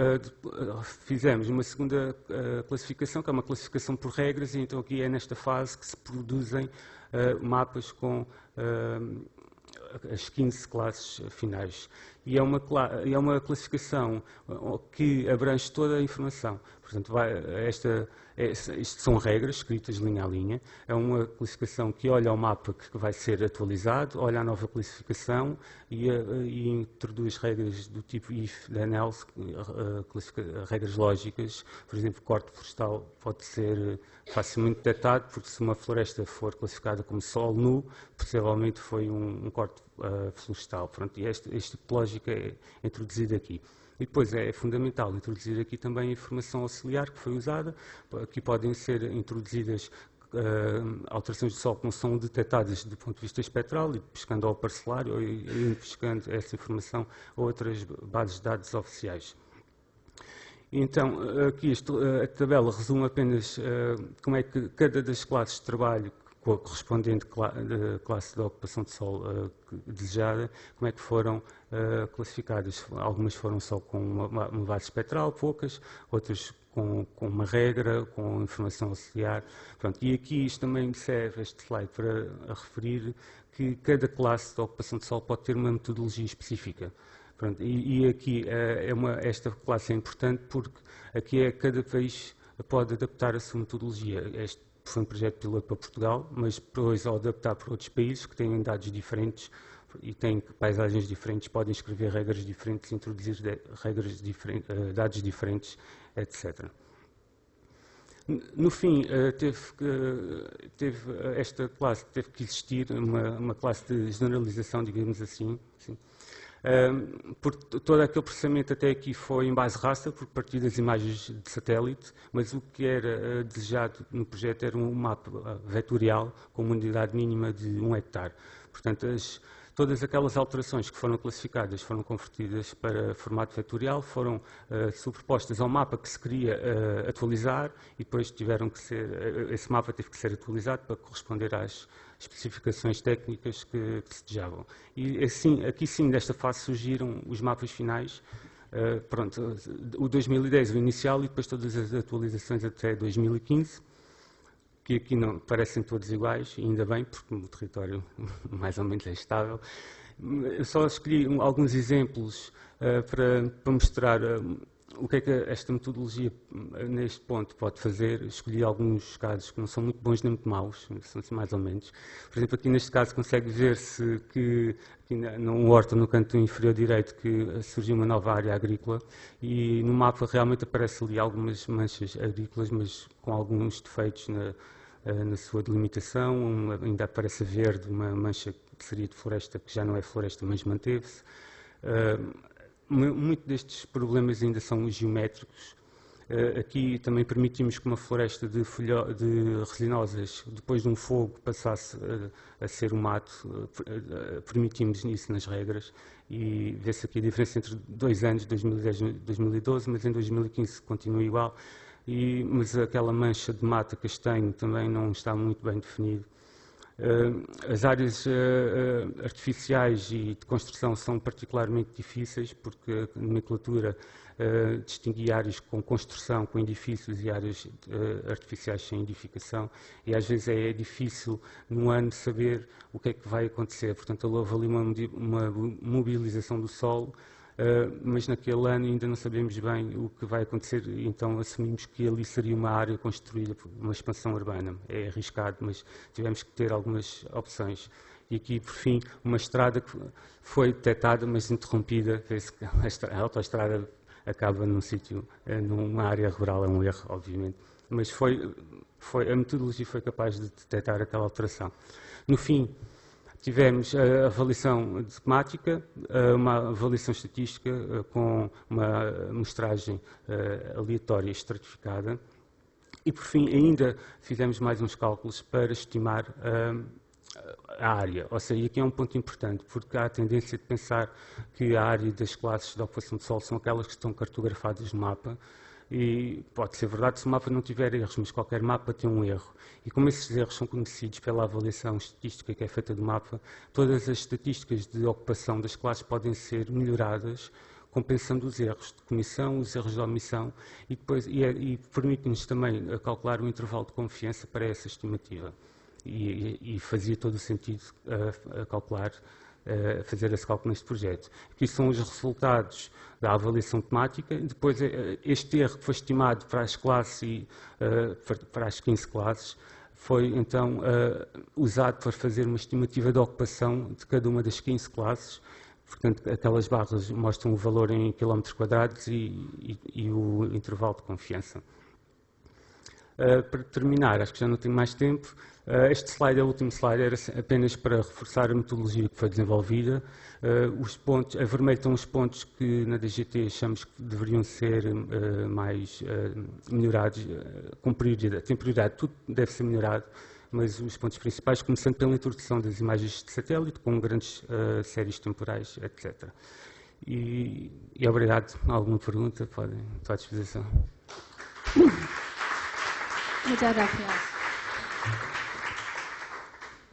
fizemos uma segunda classificação, que é uma classificação por regras, e então aqui é nesta fase que se produzem mapas com as 15 classes finais. E é uma classificação que abrange toda a informação. Portanto, isto são regras escritas linha a linha. É uma classificação que olha ao mapa que vai ser atualizado, olha a nova classificação e introduz regras do tipo if, then else, regras lógicas. Por exemplo, corte florestal pode ser facilmente detectado, porque se uma floresta for classificada como solo nu, possivelmente foi um corte florestal. Pronto, e este tipo de lógica é introduzida aqui. E depois é fundamental introduzir aqui também a informação auxiliar que foi usada. Aqui podem ser introduzidas alterações de solo que não são detectadas do ponto de vista espectral, e pescando ao parcelário ou pescando essa informação a outras bases de dados oficiais. Então, aqui a tabela resume apenas como é que cada das classes de trabalho com a correspondente classe de ocupação de solo desejada, como é que foram classificadas. Algumas foram só com uma base espectral, poucas, outras com uma regra, com informação auxiliar. Pronto, e aqui isto também serve, este slide, para referir que cada classe de ocupação de solo pode ter uma metodologia específica. Pronto, e aqui esta classe é importante porque aqui cada país pode adaptar a sua metodologia. Este foi um projeto piloto para Portugal, mas depois, ao adaptar para outros países que têm dados diferentes e têm paisagens diferentes, podem escrever regras diferentes, introduzir dados diferentes, etc. No fim, esta classe teve que existir uma classe de generalização, digamos assim. Porque todo aquele processamento até aqui foi em base raster, por partir das imagens de satélite, mas o que era desejado no projeto era um mapa vetorial com uma unidade mínima de 1 hectare. Portanto, todas aquelas alterações que foram classificadas foram convertidas para formato vetorial, foram sobrepostas ao mapa que se queria atualizar, e depois esse mapa teve que ser atualizado para corresponder às especificações técnicas que se desejavam. E assim, aqui sim, desta fase surgiram os mapas finais. Pronto, o 2010, o inicial, e depois todas as atualizações até 2015, que aqui não parecem todos iguais, e ainda bem, porque o território mais ou menos é estável. Eu só escolhi alguns exemplos para mostrar o que é que esta metodologia, neste ponto, pode fazer. Escolhi alguns casos que não são muito bons nem muito maus, são assim mais ou menos. Por exemplo, aqui neste caso consegue ver-se que aqui num horto no canto inferior direito que surgiu uma nova área agrícola, e no mapa realmente aparece ali algumas manchas agrícolas, mas com alguns defeitos na sua delimitação. Ainda aparece verde uma mancha que seria de floresta, que já não é floresta, mas manteve-se. Muitos destes problemas ainda são geométricos. Aqui também permitimos que uma floresta de resinosas, depois de um fogo, passasse a ser um mato. Permitimos isso nas regras, e vê-se aqui a diferença entre 2 anos, 2010 e 2012, mas em 2015 continua igual. Mas aquela mancha de mata castanho também não está muito bem definido. As áreas artificiais e de construção são particularmente difíceis, porque a nomenclatura distingue áreas com construção, com edifícios, e áreas artificiais sem edificação, e às vezes é difícil num ano saber o que é que vai acontecer. Portanto, houve ali uma mobilização do solo, mas naquele ano ainda não sabemos bem o que vai acontecer, então assumimos que ali seria uma área construída por uma expansão urbana. É arriscado, mas tivemos que ter algumas opções. E aqui, por fim, uma estrada que foi detectada, mas interrompida. Vê-se que a autoestrada acaba num sítio, numa área rural, é um erro, obviamente. Mas a metodologia foi capaz de detectar aquela alteração. No fim, Tivemos a avaliação de temática, uma avaliação estatística com uma amostragem aleatória estratificada e, por fim, ainda fizemos mais uns cálculos para estimar a área. Ou seja, aqui é um ponto importante, porque há a tendência de pensar que a área das classes de ocupação de solo são aquelas que estão cartografadas no mapa, e pode ser verdade se o mapa não tiver erros, mas qualquer mapa tem um erro. E como esses erros são conhecidos pela avaliação estatística que é feita do mapa, todas as estatísticas de ocupação das classes podem ser melhoradas compensando os erros de comissão, os erros de omissão e, e permite-nos também calcular o intervalo de confiança para essa estimativa. E fazia todo o sentido calcular, fazer esse cálculo neste projeto. Aqui são os resultados da avaliação temática. Depois, este erro que foi estimado para as classes para as 15 classes, foi então usado para fazer uma estimativa de ocupação de cada uma das 15 classes. Portanto, aquelas barras mostram o valor em quilómetros quadrados e o intervalo de confiança. Para terminar, acho que já não tenho mais tempo, este slide é o último slide, era apenas para reforçar a metodologia que foi desenvolvida. Os pontos, a vermelho estão os pontos que na DGT achamos que deveriam ser mais melhorados, com prioridade. Tem prioridade, tudo deve ser melhorado, mas os pontos principais, começando pela introdução das imagens de satélite, com grandes séries temporais, etc. E obrigado. Alguma pergunta? Estou à disposição. Muchas gracias.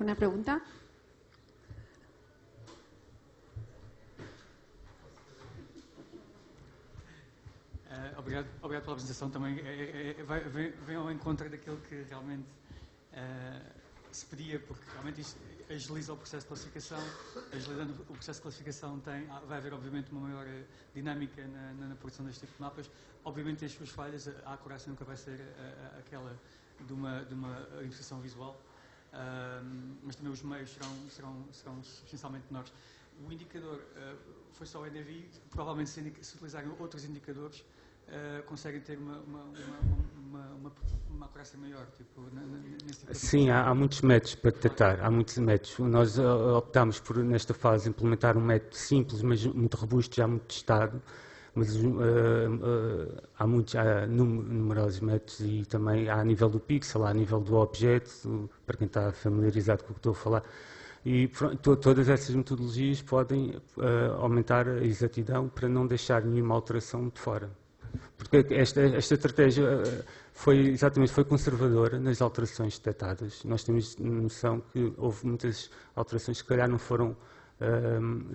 ¿Una pregunta? Obrigado pela apresentação também. Vem ao encontro daquilo que realmente se pedia, porque realmente isto agiliza o processo de classificação. Agilizando o processo de classificação vai haver, obviamente, uma maior dinâmica na produção deste tipo de mapas. Obviamente tem as suas falhas, a acurácia nunca vai ser aquela de uma interpretação visual, mas também os meios serão substancialmente menores. O indicador foi só o NDVI, provavelmente se utilizarem outros indicadores, conseguem ter uma acurácia maior, tipo, nesse tipo de... Sim, há muitos métodos para detectar, há muitos métodos. Nós optámos por, nesta fase, implementar um método simples, mas muito robusto, já muito testado, mas há numerosos métodos e também há a nível do pixel, há a nível do objeto, para quem está familiarizado com o que estou a falar. E todas essas metodologias podem aumentar a exatidão para não deixar nenhuma alteração de fora. Porque esta estratégia foi conservadora nas alterações detectadas. Nós temos noção que houve muitas alterações que, se calhar, não foram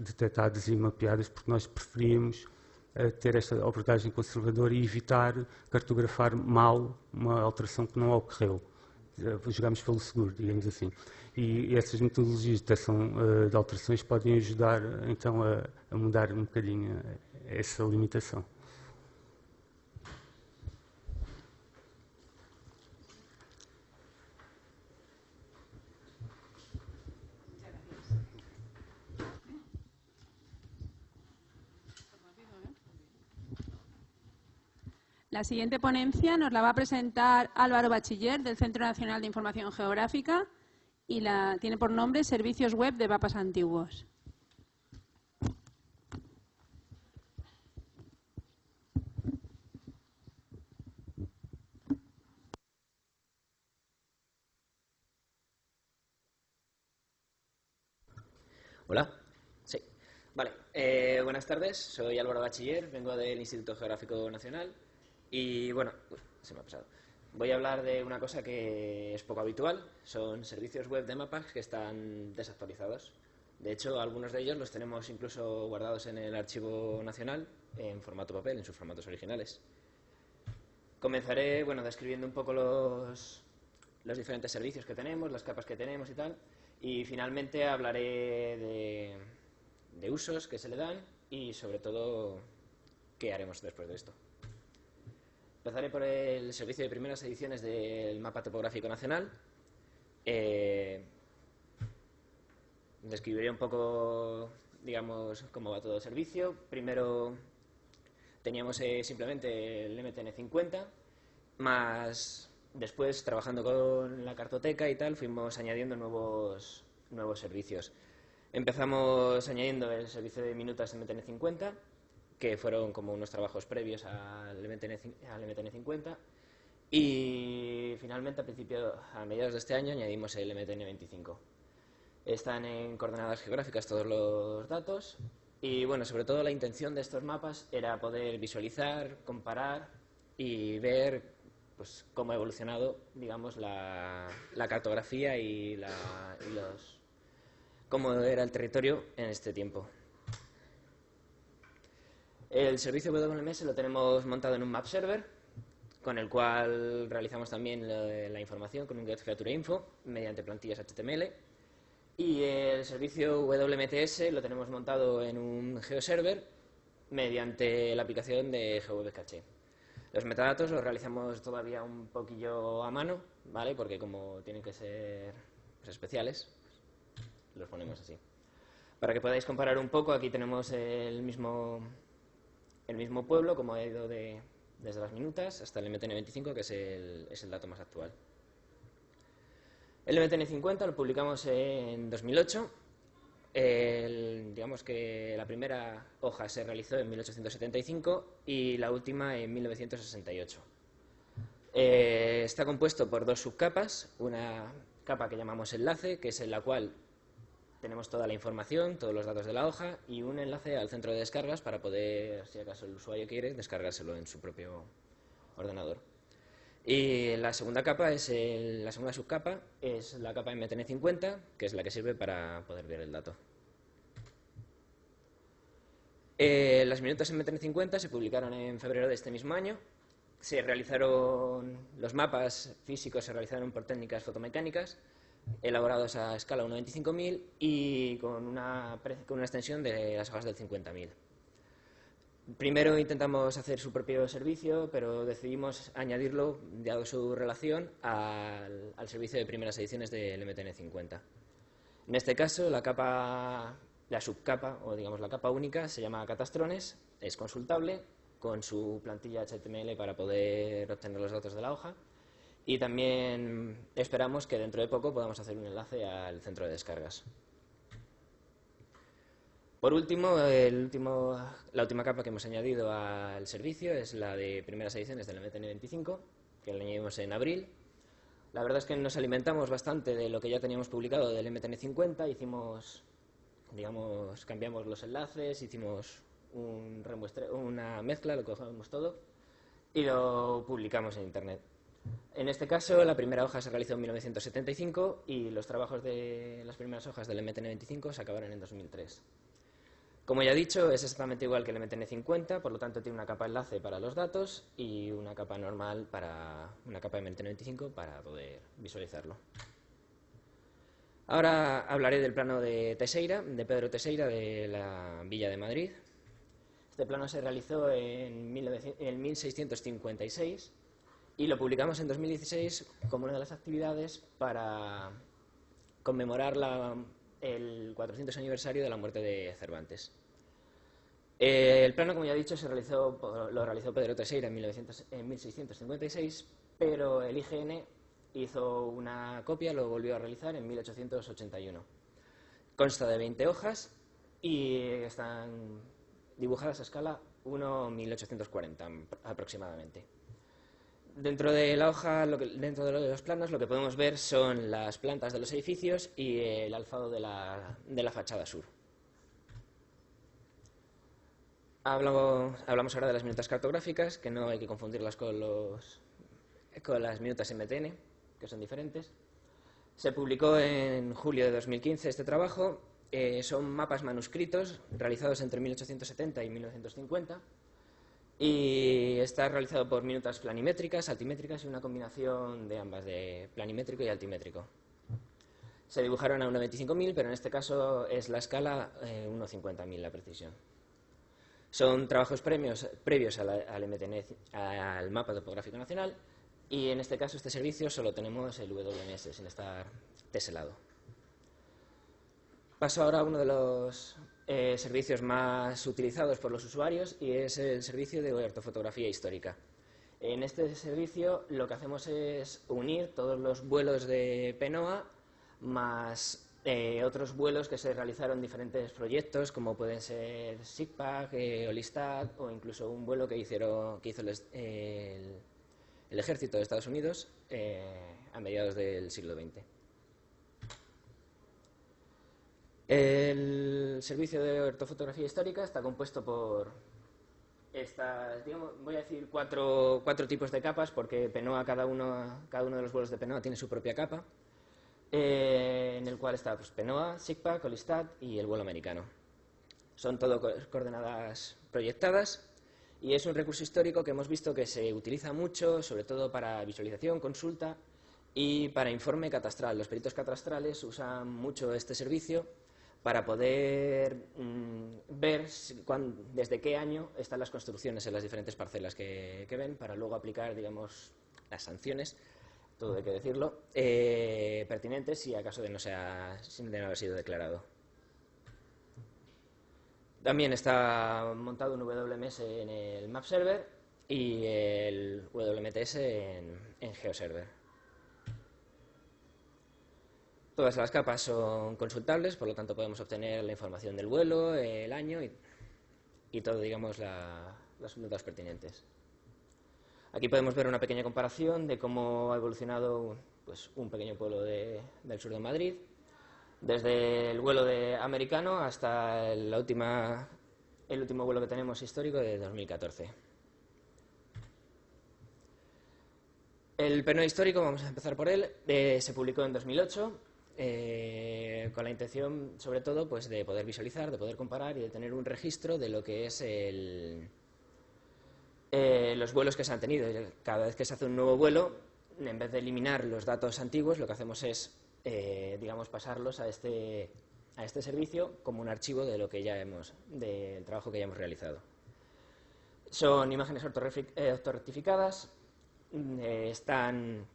detectadas e mapeadas, porque nós preferíamos ter esta abordagem conservadora e evitar cartografar mal uma alteração que não ocorreu. Jogamos pelo seguro, digamos assim. E essas metodologias de detecção de alterações podem ajudar, então, a mudar um bocadinho essa limitação. La siguiente ponencia nos la va a presentar Álvaro Bachiller, del Centro Nacional de Información Geográfica, y tiene por nombre Servicios Web de Mapas Antiguos. Hola. Sí. Vale. Buenas tardes. Soy Álvaro Bachiller, vengo del Instituto Geográfico Nacional y, bueno, se me ha pasado. Voy a hablar de una cosa que es poco habitual. Son servicios web de mapas que están desactualizados. De hecho, algunos de ellos los tenemos incluso guardados en el Archivo Nacional en formato papel, en sus formatos originales. Comenzaré, bueno, describiendo un poco los diferentes servicios que tenemos, las capas que tenemos y tal. Y finalmente hablaré de usos que se le dan y, sobre todo, qué haremos después de esto. Empezaré por el servicio de primeras ediciones del Mapa Topográfico Nacional. Describiré un poco, digamos, cómo va todo el servicio. Primero teníamos simplemente el MTN 50, más después, trabajando con la cartoteca y tal, fuimos añadiendo nuevos nuevos servicios. Empezamos añadiendo el servicio de minutas MTN50, que fueron como unos trabajos previos al MTN50, y finalmente a mediados de este año añadimos el MTN25. Están en coordenadas geográficas todos los datos y, bueno, sobre todo la intención de estos mapas era poder visualizar, comparar y ver pues, cómo ha evolucionado, digamos, la cartografía y cómo era el territorio en este tiempo. El servicio WMS lo tenemos montado en un map server, con el cual realizamos también la información con un getFeatureInfo mediante plantillas HTML. Y el servicio WMTS lo tenemos montado en un GeoServer mediante la aplicación de GWCache. Los metadatos los realizamos todavía un poquillo a mano, ¿vale? Porque como tienen que ser pues, especiales, los ponemos así. Para que podáis comparar un poco, aquí tenemos el mismo pueblo, como ha ido desde las minutas hasta el MTN25, que es el dato más actual. El MTN50 lo publicamos en 2008. Digamos que la primera hoja se realizó en 1875 y la última en 1968. Está compuesto por dos subcapas, una capa que llamamos enlace, que es en la cual tenemos toda la información, todos los datos de la hoja, y un enlace al centro de descargas para poder, si acaso el usuario quiere, descargárselo en su propio ordenador. Y la segunda capa la segunda subcapa es la capa MTN50, que es la que sirve para poder ver el dato. Las minutas MTN50 se publicaron en febrero de este mismo año. Se realizaron los mapas físicos, se realizaron por técnicas fotomecánicas, elaborados a escala 1:25.000 y con una extensión de las hojas del 50.000. Primero intentamos hacer su propio servicio, pero decidimos añadirlo, dado su relación, al servicio de primeras ediciones del MTN50. En este caso, la subcapa, o digamos la capa única, se llama Catastrones, es consultable, con su plantilla HTML para poder obtener los datos de la hoja, y también esperamos que dentro de poco podamos hacer un enlace al centro de descargas. Por último, la última capa que hemos añadido al servicio es la de primeras ediciones del MTN25, que la añadimos en abril. La verdad es que nos alimentamos bastante de lo que ya teníamos publicado del MTN50, cambiamos los enlaces, hicimos una mezcla, lo cogemos todo y lo publicamos en Internet. En este caso, la primera hoja se realizó en 1975 y los trabajos de las primeras hojas del MTN25 se acabaron en 2003. Como ya he dicho, es exactamente igual que el MTN50, por lo tanto tiene una capa enlace para los datos y una capa normal una capa de MTN25 para poder visualizarlo. Ahora hablaré del plano de Teixeira, de Pedro Teixeira, de la Villa de Madrid. Este plano se realizó en 1656 y lo publicamos en 2016 como una de las actividades para conmemorar el 400 aniversario de la muerte de Cervantes. El plano, como ya he dicho, lo realizó Pedro Teixeira en 1656, pero el IGN hizo una copia, lo volvió a realizar en 1881. Consta de 20 hojas y están dibujadas a escala 1:1840 aproximadamente. Dentro de la hoja, dentro de los planos, lo que podemos ver son las plantas de los edificios y el alfado de la fachada sur. Hablamos ahora de las minutas cartográficas, que no hay que confundirlas con las minutas MTN, que son diferentes. Se publicó en julio de 2015 este trabajo. Son mapas manuscritos realizados entre 1870 y 1950. Y está realizado por minutas planimétricas, altimétricas y una combinación de ambas, de planimétrico y altimétrico. Se dibujaron a 1:25.000, pero en este caso es la escala 1:50.000 la precisión. Son trabajos previos al mapa topográfico nacional y en este caso, este servicio, solo tenemos el WMS sin estar teselado. Paso ahora a uno de los servicios más utilizados por los usuarios y es el servicio de ortofotografía histórica. En este servicio lo que hacemos es unir todos los vuelos de PNOA más otros vuelos que se realizaron diferentes proyectos, como pueden ser SIGPAC, Olistad, o incluso un vuelo que hizo el ejército de Estados Unidos a mediados del siglo XX. El servicio de ortofotografía histórica está compuesto por voy a decir cuatro tipos de capas, porque PENOA, cada uno de los vuelos de PENOA tiene su propia capa, en el cual está pues, PENOA, SIGPAC, Olistad y el vuelo americano. Son todo coordenadas proyectadas y es un recurso histórico que hemos visto que se utiliza mucho, sobre todo para visualización, consulta y para informe catastral. Los peritos catastrales usan mucho este servicio para poder ver desde qué año están las construcciones en las diferentes parcelas que ven, para luego aplicar, digamos, las sanciones, todo hay que decirlo, pertinentes si acaso de no haber sido declarado. También está montado un WMS en el Map Server y el WMTS en GeoServer. Todas las capas son consultables, por lo tanto podemos obtener la información del vuelo, el año y todo, digamos, los datos pertinentes. Aquí podemos ver una pequeña comparación de cómo ha evolucionado pues, un pequeño pueblo del sur de Madrid, desde el vuelo americano hasta el último vuelo que tenemos histórico de 2014. El PENOA histórico, vamos a empezar por él, se publicó en 2008. Con la intención, sobre todo, pues, de poder visualizar, de poder comparar y de tener un registro de lo que es los vuelos que se han tenido. Cada vez que se hace un nuevo vuelo, en vez de eliminar los datos antiguos, lo que hacemos es, digamos, pasarlos a este servicio como un archivo de lo que del trabajo que ya hemos realizado. Son imágenes ortorrectificadas, están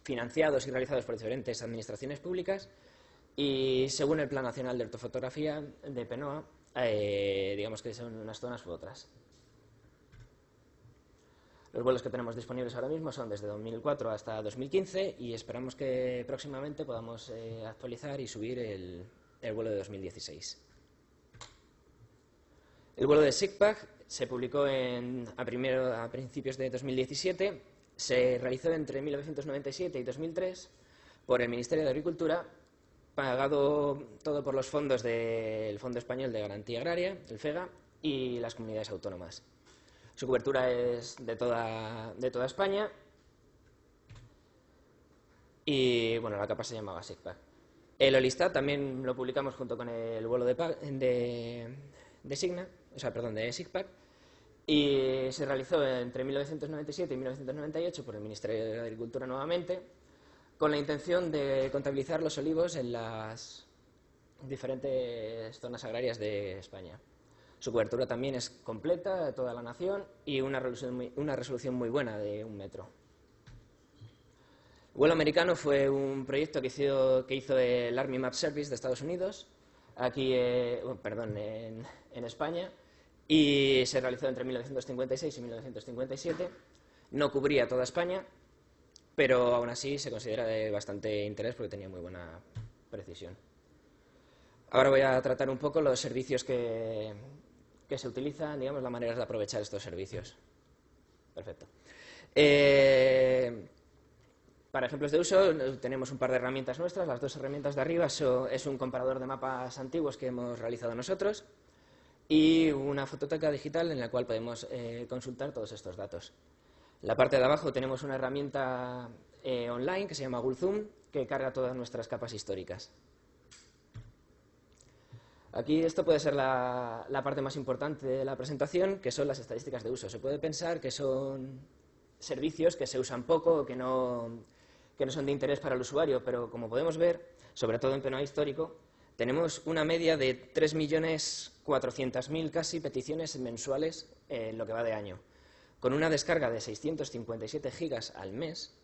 financiados y realizados por diferentes administraciones públicas y según el Plan Nacional de Ortofotografía de PENOA, digamos que son unas zonas u otras. Los vuelos que tenemos disponibles ahora mismo son desde 2004 hasta 2015 y esperamos que próximamente podamos actualizar y subir el vuelo de 2016. El vuelo de SIGPAC se publicó a principios de 2017. Se realizó entre 1997 y 2003 por el Ministerio de Agricultura, pagado todo por los fondos del Fondo Español de Garantía Agraria, el FEGA, y las comunidades autónomas. Su cobertura es de toda España y bueno, la capa se llamaba SIGPAC. El Olistad también lo publicamos junto con el vuelo de SIGPAC. Y se realizó entre 1997 y 1998 por el Ministerio de Agricultura nuevamente, con la intención de contabilizar los olivos en las diferentes zonas agrarias de España. Su cobertura también es completa de toda la nación y una resolución muy buena de 1 metro. El vuelo americano fue un proyecto que hizo el Army Map Service de Estados Unidos, en España, y se realizó entre 1956 y 1957. No cubría toda España, pero aún así se considera de bastante interés porque tenía muy buena precisión. Ahora voy a tratar un poco los servicios que se utilizan, digamos, las maneras de aprovechar estos servicios. Perfecto. Para ejemplos de uso tenemos un par de herramientas nuestras. Las dos herramientas de arriba es un comparador de mapas antiguos que hemos realizado nosotros y una fototeca digital en la cual podemos consultar todos estos datos. En la parte de abajo tenemos una herramienta online que se llama Google Zoom, que carga todas nuestras capas históricas. Aquí esto puede ser la parte más importante de la presentación, que son las estadísticas de uso. Se puede pensar que son servicios que se usan poco, que no son de interés para el usuario, pero como podemos ver, sobre todo en PENOA histórico, tenemos una media de 3.400.000 casi peticiones mensuales en lo que va de año, con una descarga de 657 gigas al mes,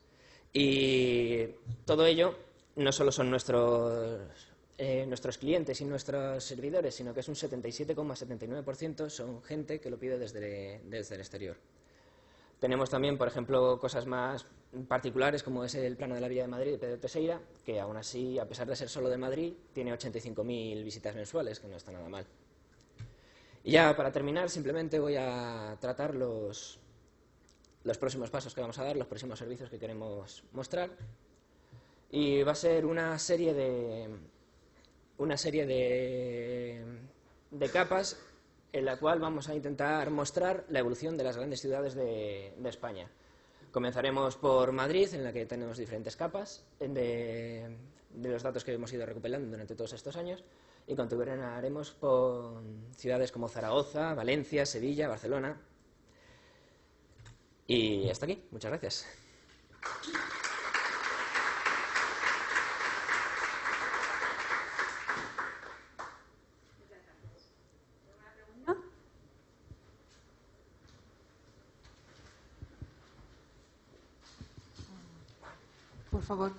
y todo ello no solo son nuestros clientes y nuestros servidores, sino que es un 77,79% son gente que lo pide desde el exterior. Tenemos también, por ejemplo, cosas más particulares, como es el plano de la Villa de Madrid de Pedro Teixeira, que aún así, a pesar de ser solo de Madrid, tiene 85.000 visitas mensuales, que no está nada mal. Y ya para terminar, simplemente voy a tratar los próximos pasos que vamos a dar, los próximos servicios que queremos mostrar. Y va a ser una serie de capas en la cual vamos a intentar mostrar la evolución de las grandes ciudades de España. Comenzaremos por Madrid, en la que tenemos diferentes capas de los datos que hemos ido recopilando durante todos estos años, y continuaremos por ciudades como Zaragoza, Valencia, Sevilla, Barcelona. Y hasta aquí. Muchas gracias. Por favor,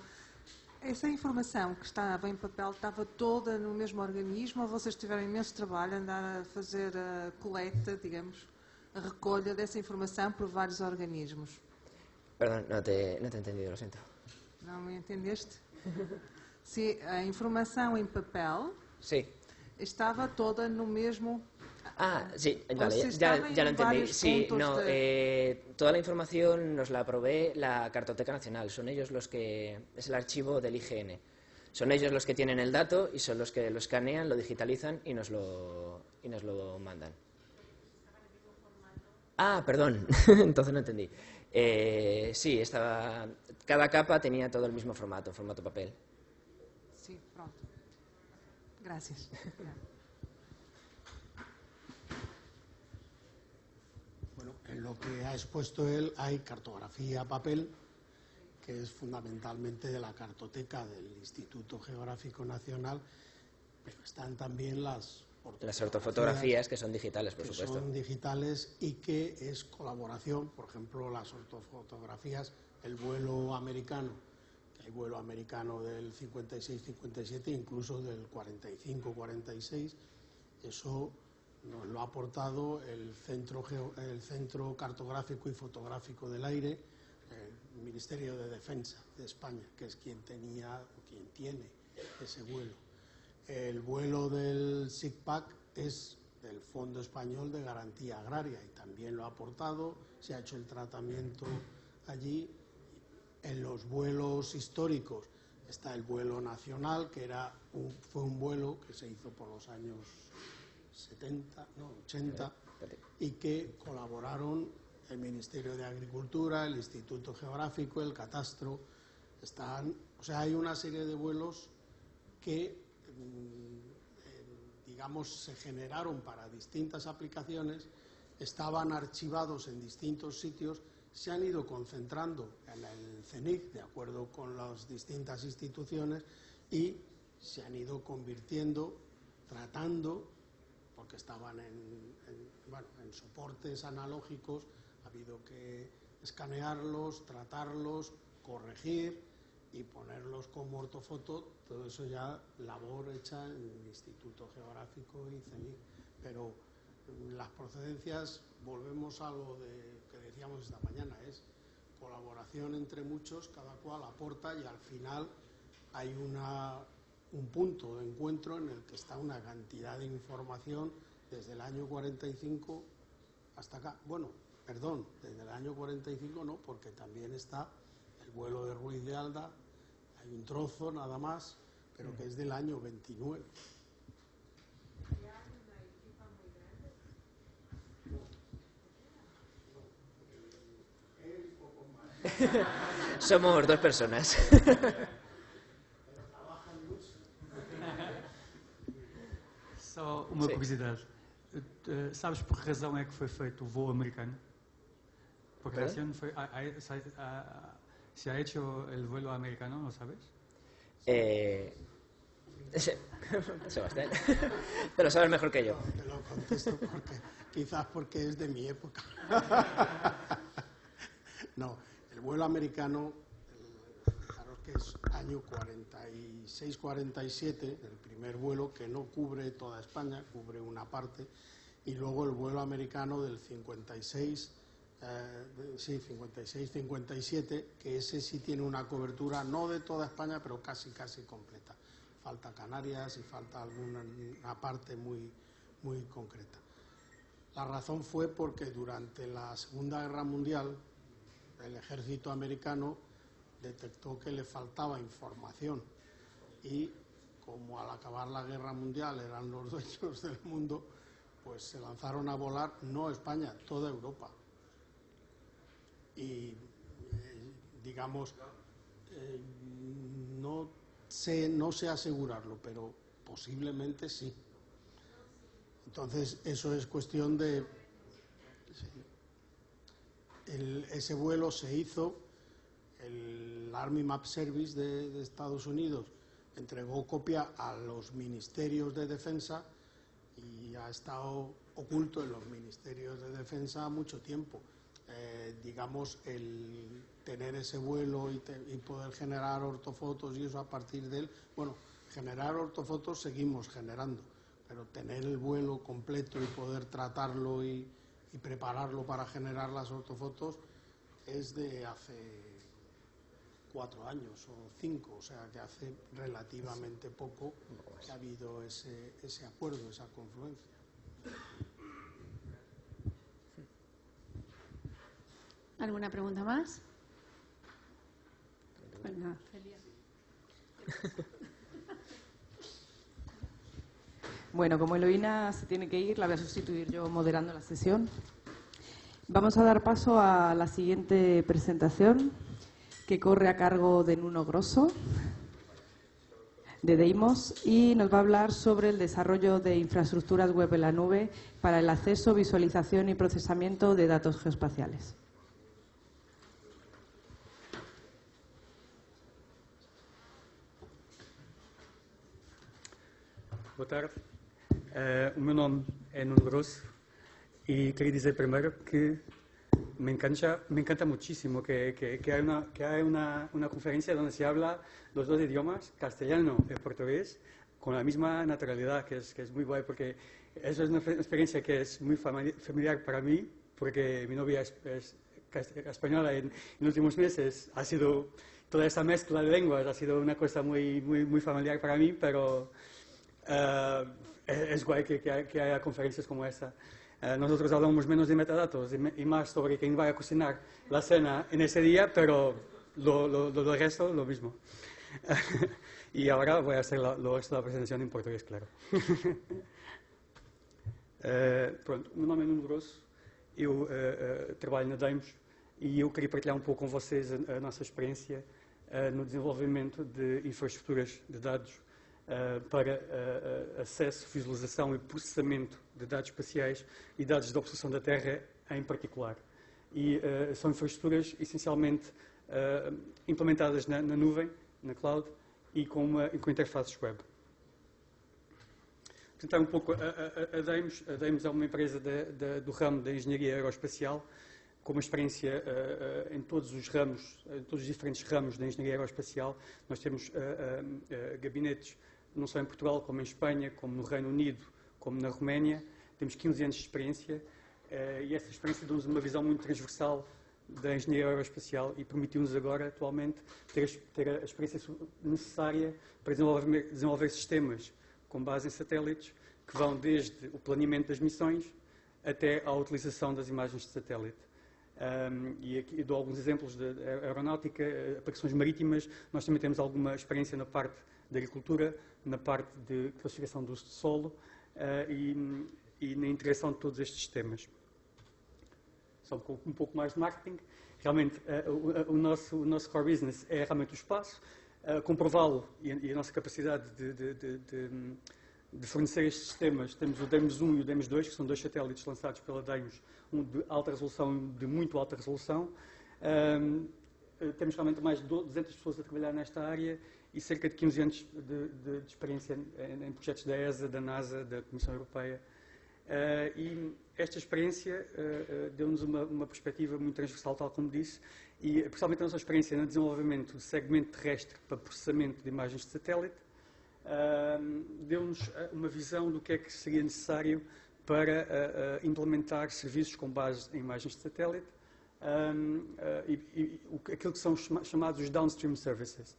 essa informação que estava em papel estava toda no mesmo organismo ou vocês tiveram imenso trabalho a andar a fazer a coleta, digamos, a recolha dessa informação por vários organismos? Perdón, no te he entendido, lo siento. Não me entendeste? Se a informação em papel Sí. estava toda no mesmo... Ah, sí, O vale, si ya estaba en lo entendí. varios Sí, puntos no, toda la información nos la provee la Cartoteca Nacional. Son ellos los que... es el archivo del IGN. Son ellos los que tienen el dato y son los que lo escanean, lo digitalizan y nos lo mandan. Ah, perdón, entonces no entendí. Sí, cada capa tenía todo el mismo formato papel. Sí, pronto. Gracias. Bueno, en lo que ha expuesto él hay cartografía a papel, que es fundamentalmente de la cartoteca del Instituto Geográfico Nacional, pero están también las ortofotografías que son digitales, por supuesto. Son digitales y que es colaboración, por ejemplo, las ortofotografías, el vuelo americano, que hay vuelo americano del 56-57, incluso del 45-46, eso nos lo ha aportado el Centro Cartográfico y Fotográfico del Aire, el Ministerio de Defensa de España, que es quien tiene ese vuelo. El vuelo del SIGPAC es del Fondo Español de Garantía Agraria y también lo ha aportado, se ha hecho el tratamiento allí. En los vuelos históricos está el vuelo nacional, que fue un vuelo que se hizo por los años 80, y que colaboraron el Ministerio de Agricultura, el Instituto Geográfico, el Catastro. Hay una serie de vuelos que digamos, se generaron para distintas aplicaciones, estaban archivados en distintos sitios, se han ido concentrando en el CENIC, de acuerdo con las distintas instituciones, y se han ido convirtiendo, tratando, porque estaban en soportes analógicos, ha habido que escanearlos, tratarlos, corregir y ponerlos como ortofoto, todo eso ya labor hecha en el Instituto Geográfico y CENIC. Pero las procedencias, volvemos a lo que decíamos esta mañana, es colaboración entre muchos, cada cual aporta y al final hay un punto de encuentro en el que está una cantidad de información desde el año 45 hasta acá. Bueno, perdón, desde el año 45 no, porque también está el vuelo de Ruiz de Alda. Hay un trozo nada más, pero que es del año 29. Somos dos personas. Só uma curiosidade. Sabes por que razão é que foi feito o voo americano? ¿Por qué razón se ha hecho el vuelo americano? ¿Lo sabes? Sebastián, te lo sabes mejor que yo. Te lo contesto quizás porque es de mi época. No, el vuelo americano, claro que es año 46-47, el primer vuelo que no cubre toda España, cubre una parte, y luego el vuelo americano del 56 sí, 56, 57, que ese sí tiene una cobertura, no de toda España, pero casi completa. Falta Canarias y falta alguna parte muy concreta. La razón fue porque durante la Segunda Guerra Mundial el ejército americano detectó que le faltaba información y como al acabar la Guerra Mundial eran los dueños del mundo, pues se lanzaron a volar, no España, toda Europa. Y digamos, no sé asegurarlo, pero posiblemente sí. Entonces, eso es cuestión de... ese vuelo se hizo, el Army Map Service de Estados Unidos entregó copia a los ministerios de defensa y ha estado oculto en los ministerios de defensa mucho tiempo. Digamos, el tener ese vuelo y poder generar ortofotos y eso a partir de él, bueno, generar ortofotos seguimos generando, pero tener el vuelo completo y poder tratarlo y prepararlo para generar las ortofotos es de hace 4 años o 5, o sea que hace relativamente poco que ha habido ese acuerdo, esa confluencia. ¿Alguna pregunta más? Venga, Celia. Bueno, como Eloína se tiene que ir, la voy a sustituir yo moderando la sesión. Vamos a dar paso a la siguiente presentación, que corre a cargo de Nuno Grosso, de Deimos, y nos va a hablar sobre el desarrollo de infraestructuras web en la nube para el acceso, visualización y procesamiento de datos geoespaciales. Boa tarde. O meu nome é Nuno Grosso e queria dizer primeiro que me encanta muchísimo que hay una conferencia donde se habla los dos idiomas, castellano y portugués, con la misma naturalidad, que es muy guay, porque eso es una experiencia que es muy familiar para mí, porque mi novia es española y en los últimos meses ha sido toda esa mezcla de lenguas, ha sido una cosa muy familiar para mí, pero es guay que haya conferencias como esta. Nosotros hablamos menos de metadatos y más sobre quién va a cocinar la cena en ese día, pero lo resto, lo mismo. Y ahora voy a hacer la presentación en portugués, claro. Pronto, o meu nome é Nuno Grosso, eu trabalho na Deimos e eu queria partilhar um pouco com vocês a nossa experiência no desenvolvimento de infraestruturas de dados para acesso, visualização e processamento de dados espaciais e dados de observação da Terra em particular. E são infraestruturas essencialmente implementadas na nuvem, na cloud, e com interfaces web. Apresentar um pouco a Deimos. A Deimos é uma empresa do ramo da engenharia aeroespacial, com uma experiência em todos os ramos, em todos os diferentes ramos da engenharia aeroespacial. Nós temos gabinetes não só em Portugal, como em Espanha, como no Reino Unido, como na Roménia. Temos 15 anos de experiência e essa experiência deu-nos uma visão muito transversal da engenharia aeroespacial e permitiu-nos agora, atualmente, ter a experiência necessária para desenvolver sistemas com base em satélites que vão desde o planeamento das missões até à utilização das imagens de satélite. E aqui dou alguns exemplos de aeronáutica, aplicações marítimas. Nós também temos alguma experiência na parte da agricultura, na parte de classificação do uso de solo e na integração de todos estes sistemas. Só um pouco mais de marketing. Realmente, o nosso core business é realmente o espaço. Comprová-lo e a nossa capacidade de fornecer estes sistemas, temos o Deimos 1 e o Deimos 2, que são 2 satélites lançados pela Deimos, um de alta resolução e um de muito alta resolução. Temos realmente mais de 200 pessoas a trabalhar nesta área e cerca de 15 anos de experiência em projetos da ESA, da NASA, da Comissão Europeia. E esta experiência deu-nos uma perspectiva muito transversal, tal como disse, e principalmente a nossa experiência no desenvolvimento do segmento terrestre para processamento de imagens de satélite, deu-nos uma visão do que é que seria necessário para implementar serviços com base em imagens de satélite, aquilo que são chamados os downstream services.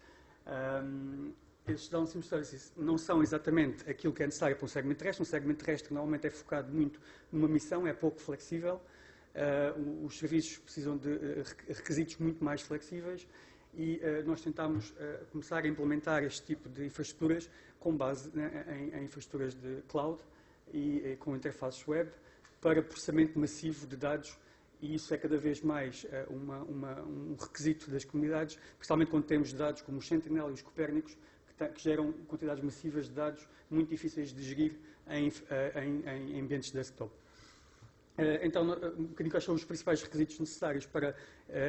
Estes downstream services não são exatamente aquilo que é necessário para um segmento terrestre. Um segmento terrestre normalmente é focado muito numa missão, é pouco flexível. Os serviços precisam de requisitos muito mais flexíveis e nós tentámos começar a implementar este tipo de infraestruturas com base em infraestruturas de cloud e com interfaces web para processamento massivo de dados, e isso é cada vez mais um requisito das comunidades, principalmente quando temos dados como os Sentinel e os Copérnicos, que geram quantidades massivas de dados muito difíceis de gerir em ambientes desktop. Então, um bocadinho quais são os principais requisitos necessários para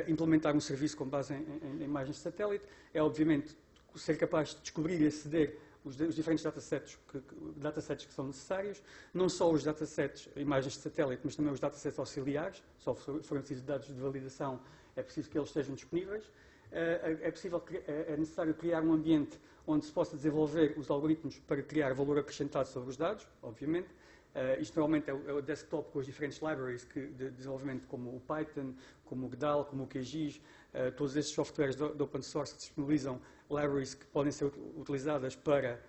implementar um serviço com base em imagens de satélite. É, obviamente, ser capaz de descobrir e aceder os diferentes datasets que são necessários, não só os datasets, imagens de satélite, mas também os datasets auxiliares. Só forem precisos dados de validação, é preciso que eles estejam disponíveis. É necessário criar um ambiente onde se possa desenvolver os algoritmos para criar valor acrescentado sobre os dados, obviamente. Isto normalmente é o desktop com as diferentes libraries de desenvolvimento, como o Python, como o GDAL, como o QGIS. Todos esses softwares de open source disponibilizam libraries que podem ser utilizadas para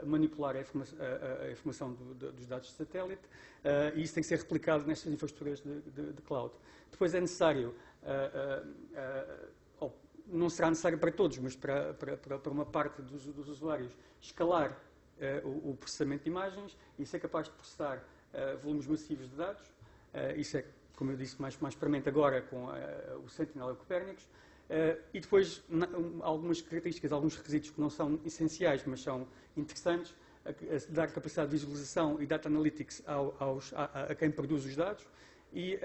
manipular a informação dos dados de satélite, e isso tem que ser replicado nestas infraestruturas de cloud. Depois é necessário, não será necessário para todos, mas para uma parte dos usuários, escalar o processamento de imagens e ser capaz de processar volumes massivos de dados. Isso é, como eu disse, mais premente agora com o Sentinel e o Copérnicos. E depois algumas características, alguns requisitos que não são essenciais, mas são interessantes, dar capacidade de visualização e data analytics a quem produz os dados e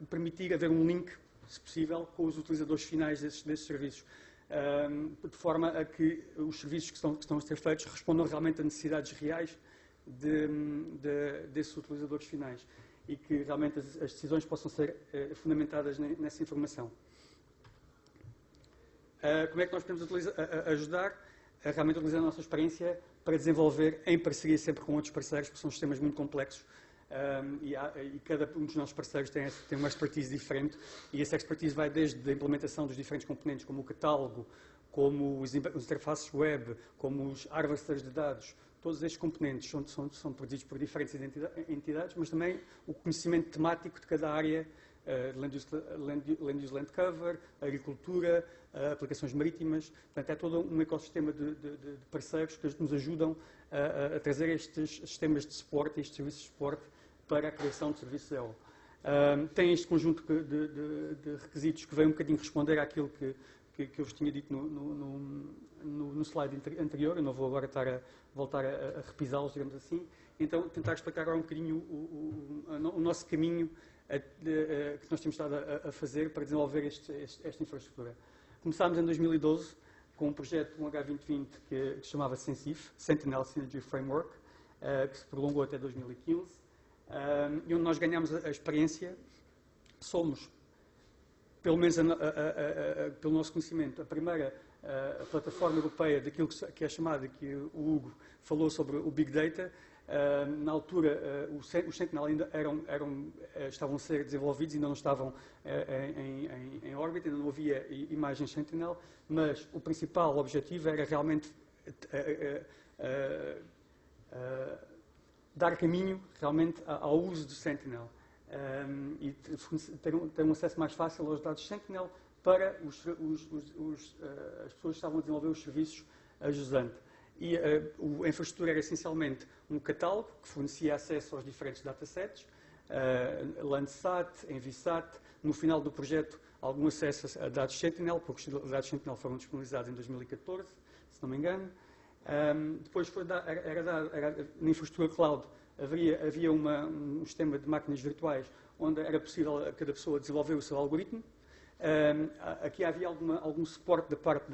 permitir haver um link, se possível, com os utilizadores finais desses serviços, de forma a que os serviços que estão a ser feitos respondam realmente a necessidades reais desses utilizadores finais e que realmente as decisões possam ser fundamentadas nessa informação. Como é que nós podemos ajudar a realmente utilizar a nossa experiência para desenvolver em parceria sempre com outros parceiros, porque são sistemas muito complexos e cada um dos nossos parceiros tem uma expertise diferente, e essa expertise vai desde a implementação dos diferentes componentes, como o catálogo, como os interfaces web, como os harvesters de dados. Todos estes componentes são produzidos por diferentes entidades, mas também o conhecimento temático de cada área, land use, land cover, agricultura, aplicações marítimas. Portanto, é todo um ecossistema de parceiros que nos ajudam a trazer estes sistemas de suporte, estes serviços de suporte para a criação de serviços EO. Tem este conjunto de requisitos que vem um bocadinho responder àquilo que eu vos tinha dito no slide anterior. Eu não vou agora voltar a repisá-los, digamos assim. Então, tentar explicar agora um bocadinho o nosso caminho que nós temos estado a fazer para desenvolver esta infraestrutura. Começámos em 2012 com um projeto, um H2020, que se chamava SENSIF, Sentinel Synergy Framework, que se prolongou até 2015, e onde nós ganhámos a experiência. Somos, pelo menos pelo nosso conhecimento, a primeira plataforma europeia daquilo que é chamado, que o Hugo falou sobre o Big Data. Na altura, os Sentinel ainda estavam a ser desenvolvidos, ainda não estavam em órbita, ainda não havia imagens Sentinel, mas o principal objetivo era realmente dar caminho realmente ao uso do Sentinel e ter um acesso mais fácil aos dados Sentinel para as pessoas que estavam a desenvolver os serviços a jusante. E a infraestrutura era essencialmente um catálogo que fornecia acesso aos diferentes datasets, Landsat, Envisat. No final do projeto, algum acesso a dados Sentinel, porque os dados Sentinel foram disponibilizados em 2014, se não me engano. Depois na infraestrutura cloud havia um sistema de máquinas virtuais onde era possível a cada pessoa desenvolver o seu algoritmo. Aqui havia algum suporte da parte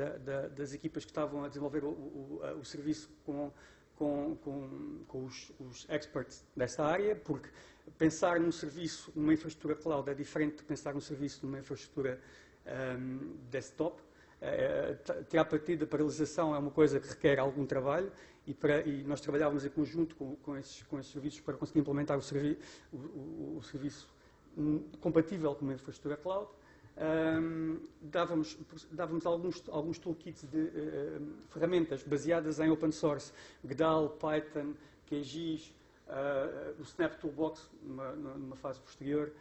das equipas que estavam a desenvolver o serviço com os experts desta área, porque pensar num serviço, numa infraestrutura cloud é diferente de pensar num serviço numa infraestrutura desktop. Tirar partido da paralisação é uma coisa que requer algum trabalho e nós trabalhávamos em conjunto com esses serviços para conseguir implementar o serviço compatível com uma infraestrutura cloud. Dávamos alguns toolkits de ferramentas baseadas em open source, GDAL, Python, QGIS, o Snap Toolbox, numa fase posterior.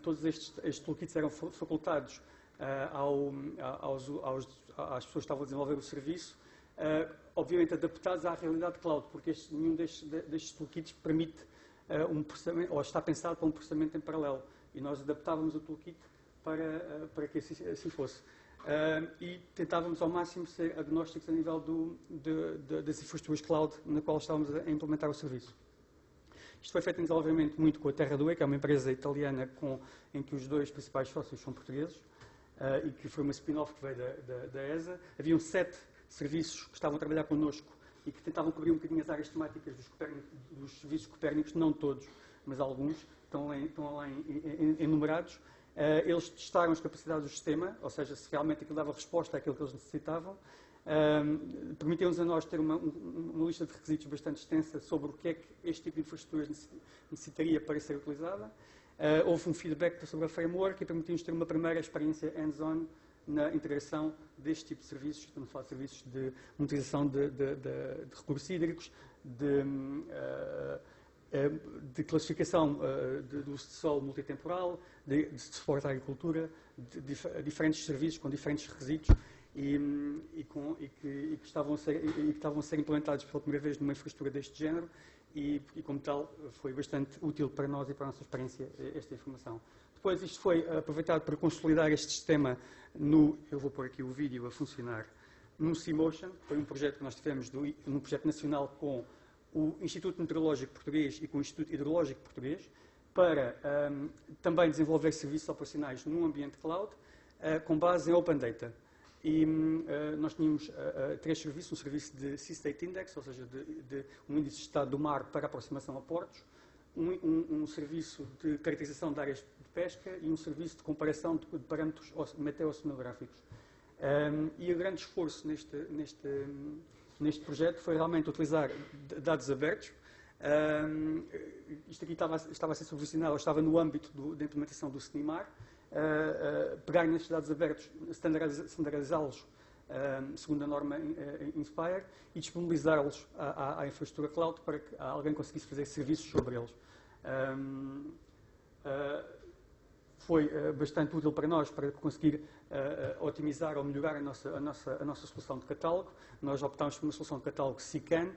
Todos estes toolkits eram facultados às pessoas que estavam a desenvolver o serviço, obviamente adaptados à realidade cloud, porque nenhum destes toolkits permite um processamento, ou está pensado para um processamento em paralelo. E nós adaptávamos o toolkit para que assim fosse. E tentávamos ao máximo ser agnósticos a nível das infraestruturas cloud na qual estávamos a implementar o serviço. Isto foi feito em desenvolvimento muito com a Terra2, que é uma empresa italiana em que os dois principais sócios são portugueses, e que foi uma spin-off que veio da ESA. Haviam 7 serviços que estavam a trabalhar connosco e que tentavam cobrir um bocadinho as áreas temáticas dos serviços copérnicos, não todos, mas alguns, estão lá enumerados. Eles testaram as capacidades do sistema, ou seja, se realmente aquilo dava resposta àquilo que eles necessitavam. Permitiu-nos a nós ter uma lista de requisitos bastante extensa sobre o que é que este tipo de infraestruturas necessitaria para ser utilizada. Houve um feedback sobre a framework e permitiu-nos ter uma primeira experiência hands-on na integração deste tipo de serviços. Estamos a falar de serviços de monitorização de recursos hídricos, de classificação do uso de solo multitemporal, de suporte à agricultura, de diferentes serviços com diferentes requisitos e que estavam a ser implementados pela primeira vez numa infraestrutura deste género e como tal, foi bastante útil para nós e para a nossa experiência esta informação. Depois, isto foi aproveitado para consolidar este sistema eu vou pôr aqui o vídeo a funcionar, no Seamotion. Foi um projeto que nós tivemos, um projeto nacional com o Instituto Meteorológico Português e com o Instituto Hidrológico Português, para também desenvolver serviços operacionais num ambiente cloud, com base em Open Data. E nós tínhamos 3 serviços, um serviço de Sea State Index, ou seja, de um índice de estado do mar para aproximação a portos, um serviço de caracterização de áreas de pesca e um serviço de comparação de parâmetros meteoceanográficos. E o grande esforço neste projeto foi realmente utilizar dados abertos. Isto aqui estava a ser supervisionado, ou estava no âmbito da implementação do SNIMAR, pegar nestes dados abertos, standardizá-los segundo a norma Inspire e disponibilizá-los à infraestrutura cloud para que alguém conseguisse fazer serviços sobre eles. Foi bastante útil para nós para conseguir otimizar ou melhorar a nossa solução de catálogo. Nós optámos por uma solução de catálogo SICAN,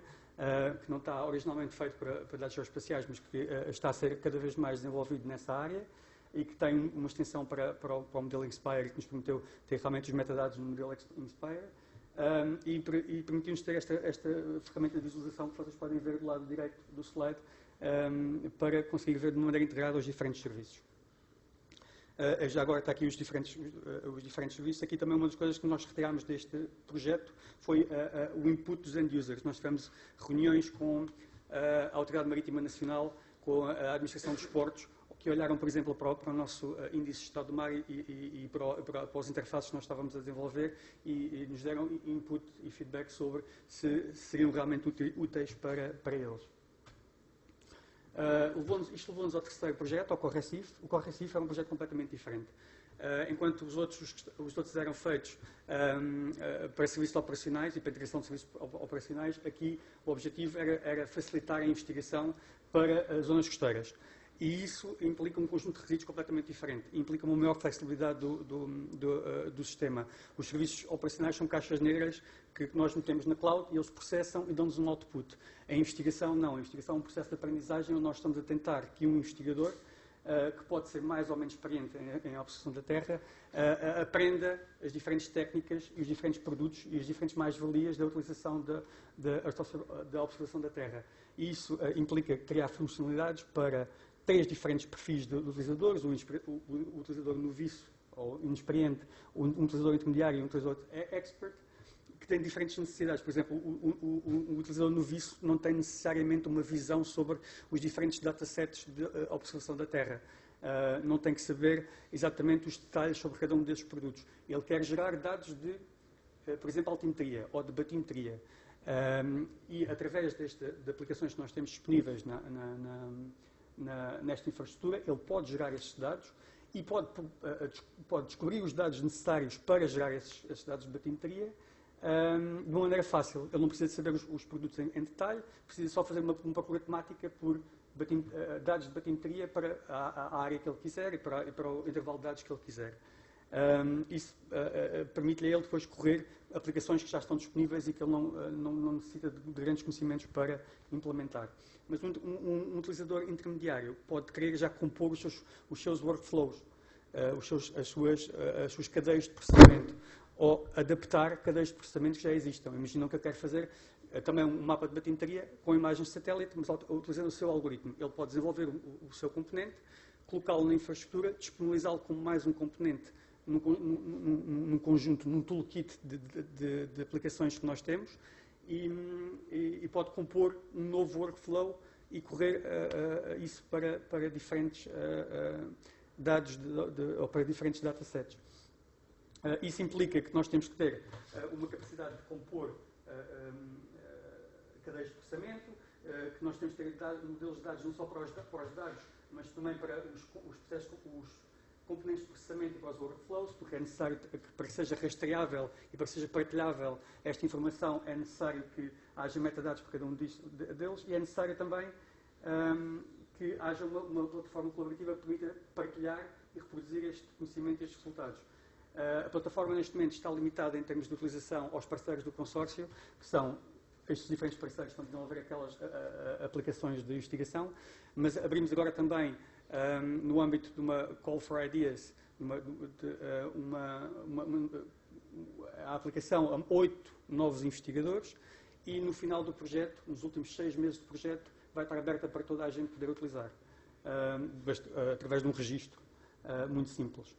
que não está originalmente feito para dados geoespaciais, mas que está a ser cada vez mais desenvolvido nessa área e que tem uma extensão para o modelo Inspire e que nos permitiu ter realmente os metadados no modelo Inspire e permitiu-nos ter esta ferramenta de visualização que vocês podem ver do lado direito do slide para conseguir ver de uma maneira integrada os diferentes serviços. Já agora está aqui os diferentes serviços. Aqui também uma das coisas que nós retirámos deste projeto foi o input dos end-users. Nós tivemos reuniões com a Autoridade Marítima Nacional, com a Administração dos Portos, que olharam, por exemplo, para o nosso índice de estado do mar e para os interfaces que nós estávamos a desenvolver e nos deram input e feedback sobre se seriam realmente úteis para eles. Isto levou-nos ao terceiro projeto, ao Correcif. O Correcif era um projeto completamente diferente. Enquanto os outros eram feitos para serviços operacionais e para integração de serviços operacionais, aqui o objetivo era facilitar a investigação para as zonas costeiras. E isso implica um conjunto de requisitos completamente diferente. Implica uma maior flexibilidade do sistema. Os serviços operacionais são caixas negras que nós metemos na cloud e eles processam e dão-nos um output. A investigação, não. A investigação é um processo de aprendizagem onde nós estamos a tentar que um investigador, que pode ser mais ou menos experiente em observação da Terra, aprenda as diferentes técnicas e os diferentes produtos e as diferentes mais-valias da utilização da observação da Terra. E isso implica criar funcionalidades para 3 diferentes perfis de utilizadores, o utilizador noviço ou inexperiente, um utilizador intermediário e um utilizador expert, que têm diferentes necessidades. Por exemplo, o utilizador noviço não tem necessariamente uma visão sobre os diferentes datasets de observação da Terra. Não tem que saber exatamente os detalhes sobre cada um desses produtos. Ele quer gerar dados de, por exemplo, altimetria ou de batimetria. E através de aplicações que nós temos disponíveis nesta infraestrutura, ele pode gerar esses dados e pode descobrir os dados necessários para gerar esses dados de batimetria de uma maneira fácil. Ele não precisa saber os produtos em detalhe, precisa só fazer uma procura temática por dados de batimetria para a área que ele quiser e para o intervalo de dados que ele quiser. Isso permite-lhe a ele depois correr aplicações que já estão disponíveis e que ele não necessita de grandes conhecimentos para implementar. Mas um utilizador intermediário pode querer já compor os seus workflows, as suas cadeias de processamento, ou adaptar cadeias de processamento que já existam. Imaginam que eu quero fazer também um mapa de batimetria com imagens de satélite, mas utilizando o seu algoritmo. Ele pode desenvolver o seu componente, colocá-lo na infraestrutura, disponibilizá-lo como mais um componente num conjunto, num toolkit de aplicações que nós temos e pode compor um novo workflow e correr isso para diferentes dados ou para diferentes datasets. Isso implica que nós temos que ter uma capacidade de compor cadeias de processamento, que nós temos que ter modelos de dados não só para os dados, mas também para os componentes de processamento e para os workflows, porque é necessário que para que seja rastreável e para que seja partilhável esta informação, é necessário que haja metadados para cada um deles e é necessário também que haja uma plataforma colaborativa que permita partilhar e reproduzir este conhecimento e estes resultados. A plataforma, neste momento, está limitada em termos de utilização aos parceiros do consórcio, que são estes diferentes parceiros que estão a desenvolver aquelas aplicações de investigação, mas abrimos agora também, no âmbito de uma Call for Ideas, a aplicação a 8 novos investigadores e, no final do projeto, nos últimos 6 meses de projeto, vai estar aberta para toda a gente poder utilizar, através de um registro muito simples.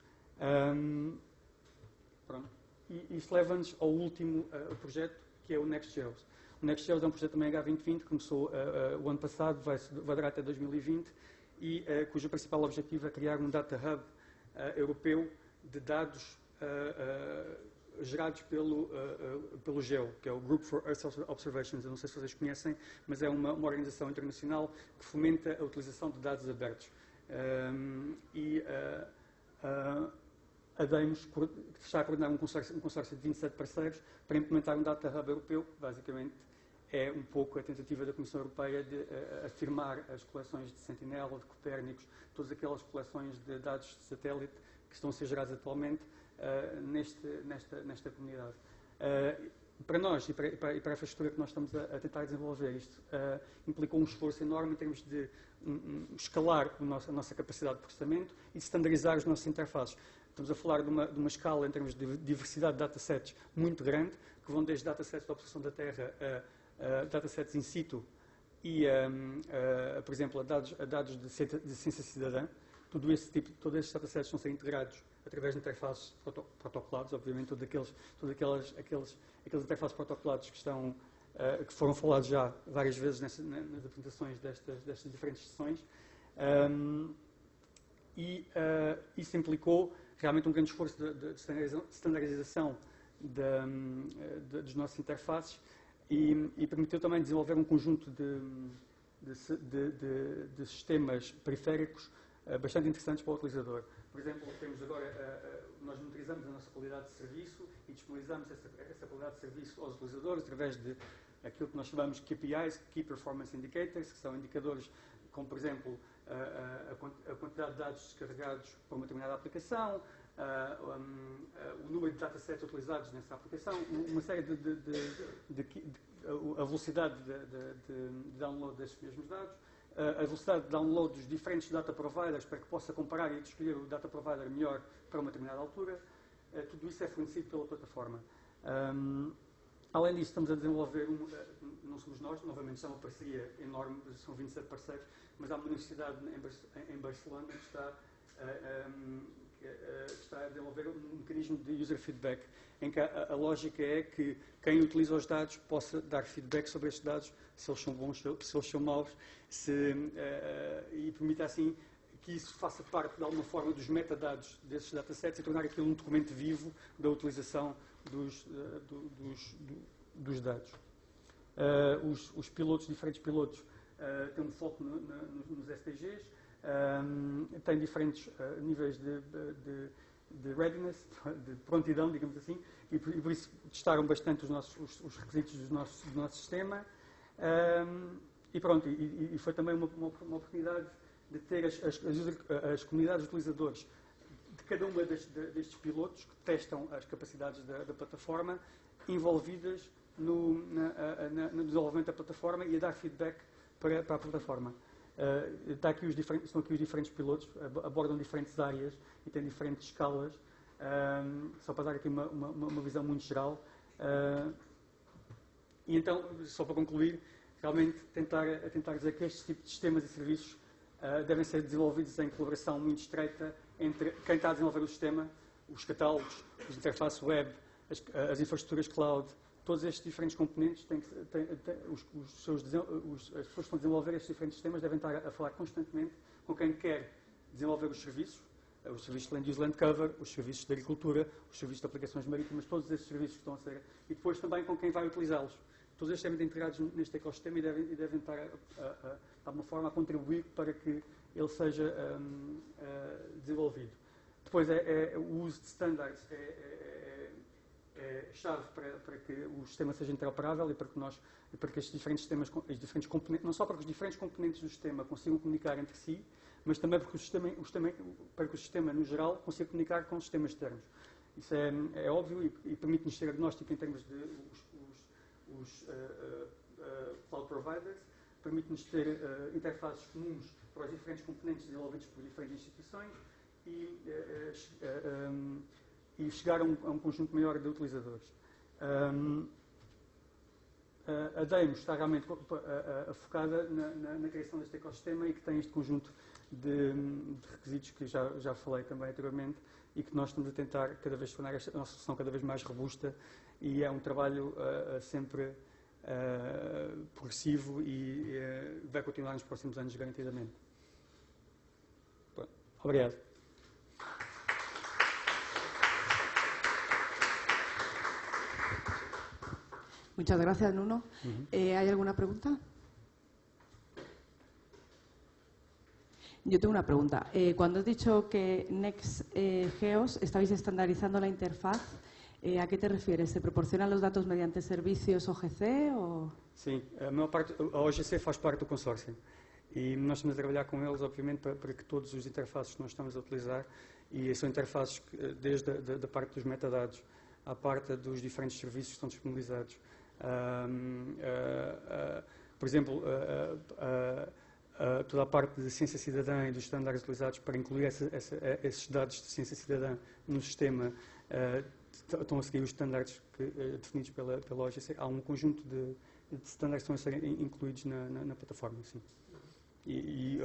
Pronto. E isto leva-nos ao último projeto, que é o NextGeos. O NextGeos é um projeto também H2020, que começou o ano passado, vai durar até 2020, e cujo principal objetivo é criar um data hub europeu de dados gerados pelo GEO, que é o Group for Earth Observations. Eu não sei se vocês conhecem, mas é uma organização internacional que fomenta a utilização de dados abertos. A Deimos está a coordenar um consórcio de 27 parceiros para implementar um data hub europeu. Basicamente, é um pouco a tentativa da Comissão Europeia de afirmar as coleções de Sentinela, de Copérnicos, todas aquelas coleções de dados de satélite que estão a ser gerados atualmente nesta comunidade. Para nós e para a infraestrutura que nós estamos a tentar desenvolver, isto implicou um esforço enorme em termos de escalar a nossa capacidade de processamento e de standardizar as nossas interfaces. Estamos a falar de uma escala em termos de diversidade de datasets muito grande, que vão desde datasets de observação da Terra a datasets in situ e, por exemplo, a dados de ciência cidadã. Todos estes datasets estão a ser integrados através de interfaces protocolados, obviamente, todos aqueles interfaces protocolados que foram falados já várias vezes nas apresentações destas diferentes sessões. Isso implicou realmente um grande esforço de standardização das nossas interfaces e permitiu também desenvolver um conjunto de sistemas periféricos bastante interessantes para o utilizador. Por exemplo, nós monitorizamos a nossa qualidade de serviço e disponibilizamos essa qualidade de serviço aos utilizadores através de aquilo que nós chamamos de KPIs, Key Performance Indicators, que são indicadores como, por exemplo, a quantidade de dados descarregados por uma determinada aplicação, o número de datasets utilizados nessa aplicação, uma série a velocidade de download desses mesmos dados, a velocidade de download dos diferentes data providers para que possa comparar e escolher o data provider melhor para uma determinada altura. Tudo isso é fornecido pela plataforma. Além disso, estamos a desenvolver, não somos nós, novamente é uma parceria enorme, são 27 parceiros, mas há uma universidade em Barcelona que está a desenvolver um mecanismo de user feedback, em que a lógica é que quem utiliza os dados possa dar feedback sobre estes dados, se eles são bons, se eles são maus, e permita assim que isso faça parte de alguma forma dos metadados desses datasets e tornar aquilo um documento vivo da utilização dos dados. Os diferentes pilotos tem um foco nos SDGs, tem diferentes níveis de readiness, de prontidão, digamos assim, e por isso testaram bastante os requisitos do nosso sistema. E pronto, e foi também uma oportunidade de ter as comunidades de utilizadores de cada uma destes pilotos que testam as capacidades da plataforma envolvidas no desenvolvimento da plataforma e a dar feedback para a plataforma. Estão aqui os diferentes pilotos, abordam diferentes áreas e têm diferentes escalas, só para dar aqui uma visão muito geral. E então, só para concluir, realmente tentar dizer que estes tipos de sistemas e serviços devem ser desenvolvidos em colaboração muito estreita entre quem está a desenvolver o sistema, os catálogos, as interfaces web, as infraestruturas cloud, todos estes diferentes componentes, as pessoas que estão a desenvolver estes diferentes sistemas devem estar a falar constantemente com quem quer desenvolver os serviços de Land Use Land Cover, os serviços de agricultura, os serviços de aplicações marítimas, todos esses serviços que estão a ser, e depois também com quem vai utilizá-los. Todos estes devem estar integrados neste ecossistema e devem estar, de alguma forma, a contribuir para que ele seja desenvolvido. Depois, o uso de standards é chave para que o sistema seja interoperável e para que estes diferentes sistemas, os diferentes componentes, não só para que os diferentes componentes do sistema consigam comunicar entre si, mas também para que o sistema, no geral, consiga comunicar com os sistemas externos. Isso é óbvio e permite-nos ser agnóstico em termos de os cloud providers, permite-nos ter interfaces comuns para os diferentes componentes desenvolvidos por diferentes instituições e chegar a um conjunto maior de utilizadores. A Demos está realmente focada na criação deste ecossistema e que tem este conjunto de requisitos que já falei também anteriormente e que nós estamos a tentar cada vez tornar a nossa solução cada vez mais robusta e é um trabalho sempre progressivo e vai continuar nos próximos anos garantidamente. Bom, obrigado. Muchas gracias, Nuno. ¿Hay alguna pregunta? Yo tengo una pregunta. Cuando has dicho que Next.Geos estabais estandarizando la interfaz, ¿a qué te refieres? ¿Se proporcionan los datos mediante servicios OGC? O... Sim, a OGC faz parte do consórcio e nós estamos a trabalhar com eles, obviamente, para que todos os interfaces que nós estamos a utilizar, e são interfaces desde a parte dos metadados à parte dos diferentes serviços que estão disponibilizados. Por exemplo, toda a parte de ciência cidadã e dos estándares utilizados para incluir esses dados de ciência cidadã no sistema estão a seguir os estándares definidos pela OGC. Há um conjunto de estándares que estão a ser incluídos na plataforma, sim. E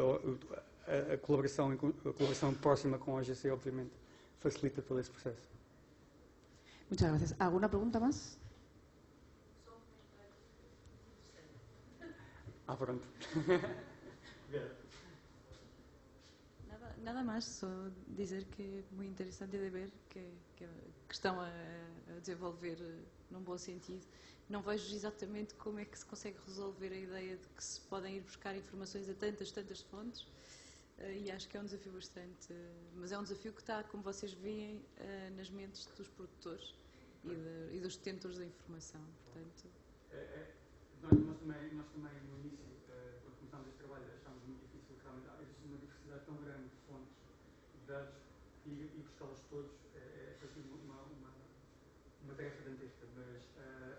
a colaboração próxima com a OGC, obviamente, facilita todo esse processo. Muchas gracias. ¿Alguna pregunta más? Pronto. Nada más, só dizer que é muito interessante de ver que estão a desenvolver num bom sentido. Não vejo exatamente como é que se consegue resolver a ideia de que se podem ir buscar informações a tantas fontes e acho que é um desafio bastante, mas é um desafio que está, como vocês veem, nas mentes dos produtores e dos detentores da informação. Portanto, nós também no início, quando começámos este trabalho, achámos muito difícil, realmente existe uma diversidade tão grande de fontes de dados e buscá-los todos é uma tarefa dantesca, mas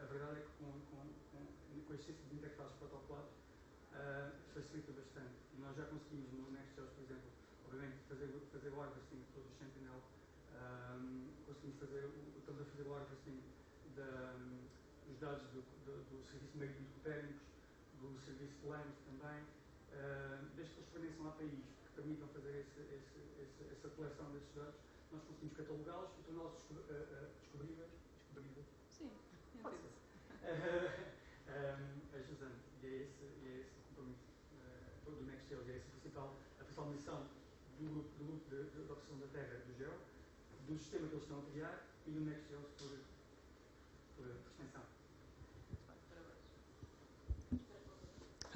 a verdade é que com este tipo de interfaces protocoladas facilita bastante. E nós já conseguimos no Next.Geos, por exemplo, obviamente fazer o harvesting de todos os Sentinel, estamos a fazer o harvesting dos dados do Serviço Marítimo de Copérnicos, do Serviço de Land também, desde que eles forneçam APIs que permitam fazer essa coleção desses dados, nós conseguimos catalogá-los e torná-los descobríveis. Sim, pode ser. Ajudando. E é esse o compromisso do Next.Geos, é essa a principal missão do grupo de observação da Terra, do GEO, do sistema que eles estão a criar e do Next.Geos por extensão.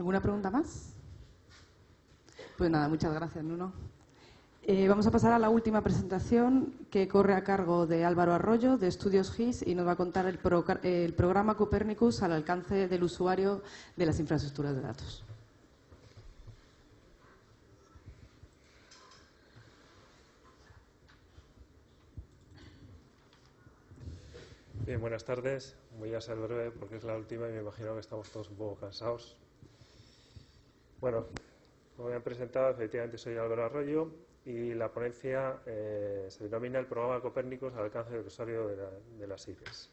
¿Alguna pregunta más? Pues nada, muchas gracias, Nuno. Vamos a pasar a la última presentación, que corre a cargo de Álvaro Arroyo, de Estudios GIS, y nos va a contar el programa Copernicus al alcance del usuario de las infraestructuras de datos. Bien, buenas tardes. Voy a ser breve porque es la última y me imagino que estamos todos un poco cansados. Bueno, como me han presentado, efectivamente soy Álvaro Arroyo y la ponencia se denomina el programa Copernicus al alcance del usuario de las IRES.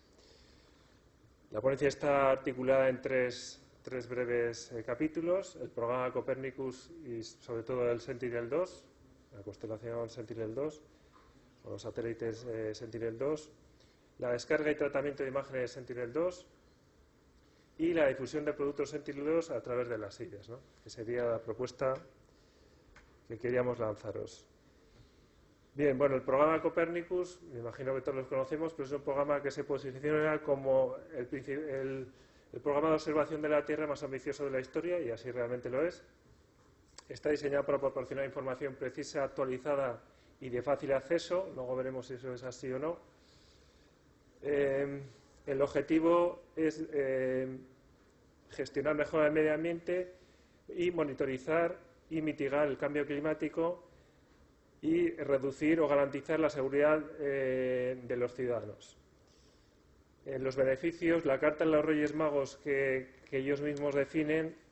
La ponencia está articulada en tres breves capítulos: el programa Copernicus y sobre todo el Sentinel-2, la constelación Sentinel-2 o los satélites Sentinel-2, la descarga y tratamiento de imágenes Sentinel-2 y la difusión de productos Sentinel-2 a través de las IRES, ¿no? Que sería la propuesta que queríamos lanzaros. Bien, bueno, el programa Copernicus, me imagino que todos los conocemos, pero es un programa que se posiciona como el programa de observación de la Tierra más ambicioso de la historia, y así realmente lo es. Está diseñado para proporcionar información precisa, actualizada y de fácil acceso. Luego veremos si eso es así o no. El objetivo es gestionar mejor el medio ambiente y monitorizar y mitigar el cambio climático y reducir o garantizar la seguridad de los ciudadanos. Los beneficios, la carta de los Reyes Magos que ellos mismos definen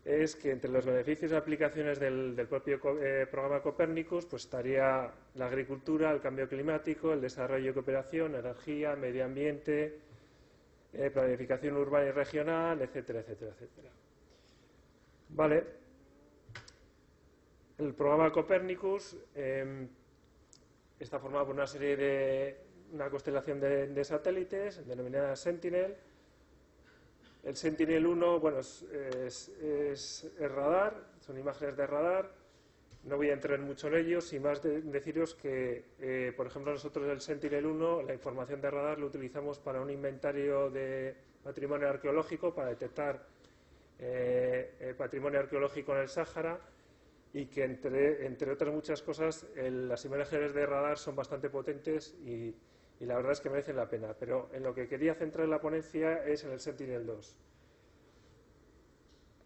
es que entre los beneficios y aplicaciones del propio programa Copernicus pues estaría la agricultura, el cambio climático, el desarrollo y cooperación, energía, medio ambiente, planificación urbana y regional, etcétera, etcétera, etcétera. Vale. El programa Copernicus está formado por una constelación de satélites denominada Sentinel. El Sentinel-1, bueno, es radar, son imágenes de radar. No voy a entrar mucho en ellos, y más deciros que, por ejemplo, nosotros el Sentinel-1, la información de radar lo utilizamos para un inventario de patrimonio arqueológico, para detectar patrimonio arqueológico en el Sáhara, y que entre otras muchas cosas las imágenes de radar son bastante potentes y la verdad es que merecen la pena. Pero en lo que quería centrar la ponencia es en el Sentinel-2.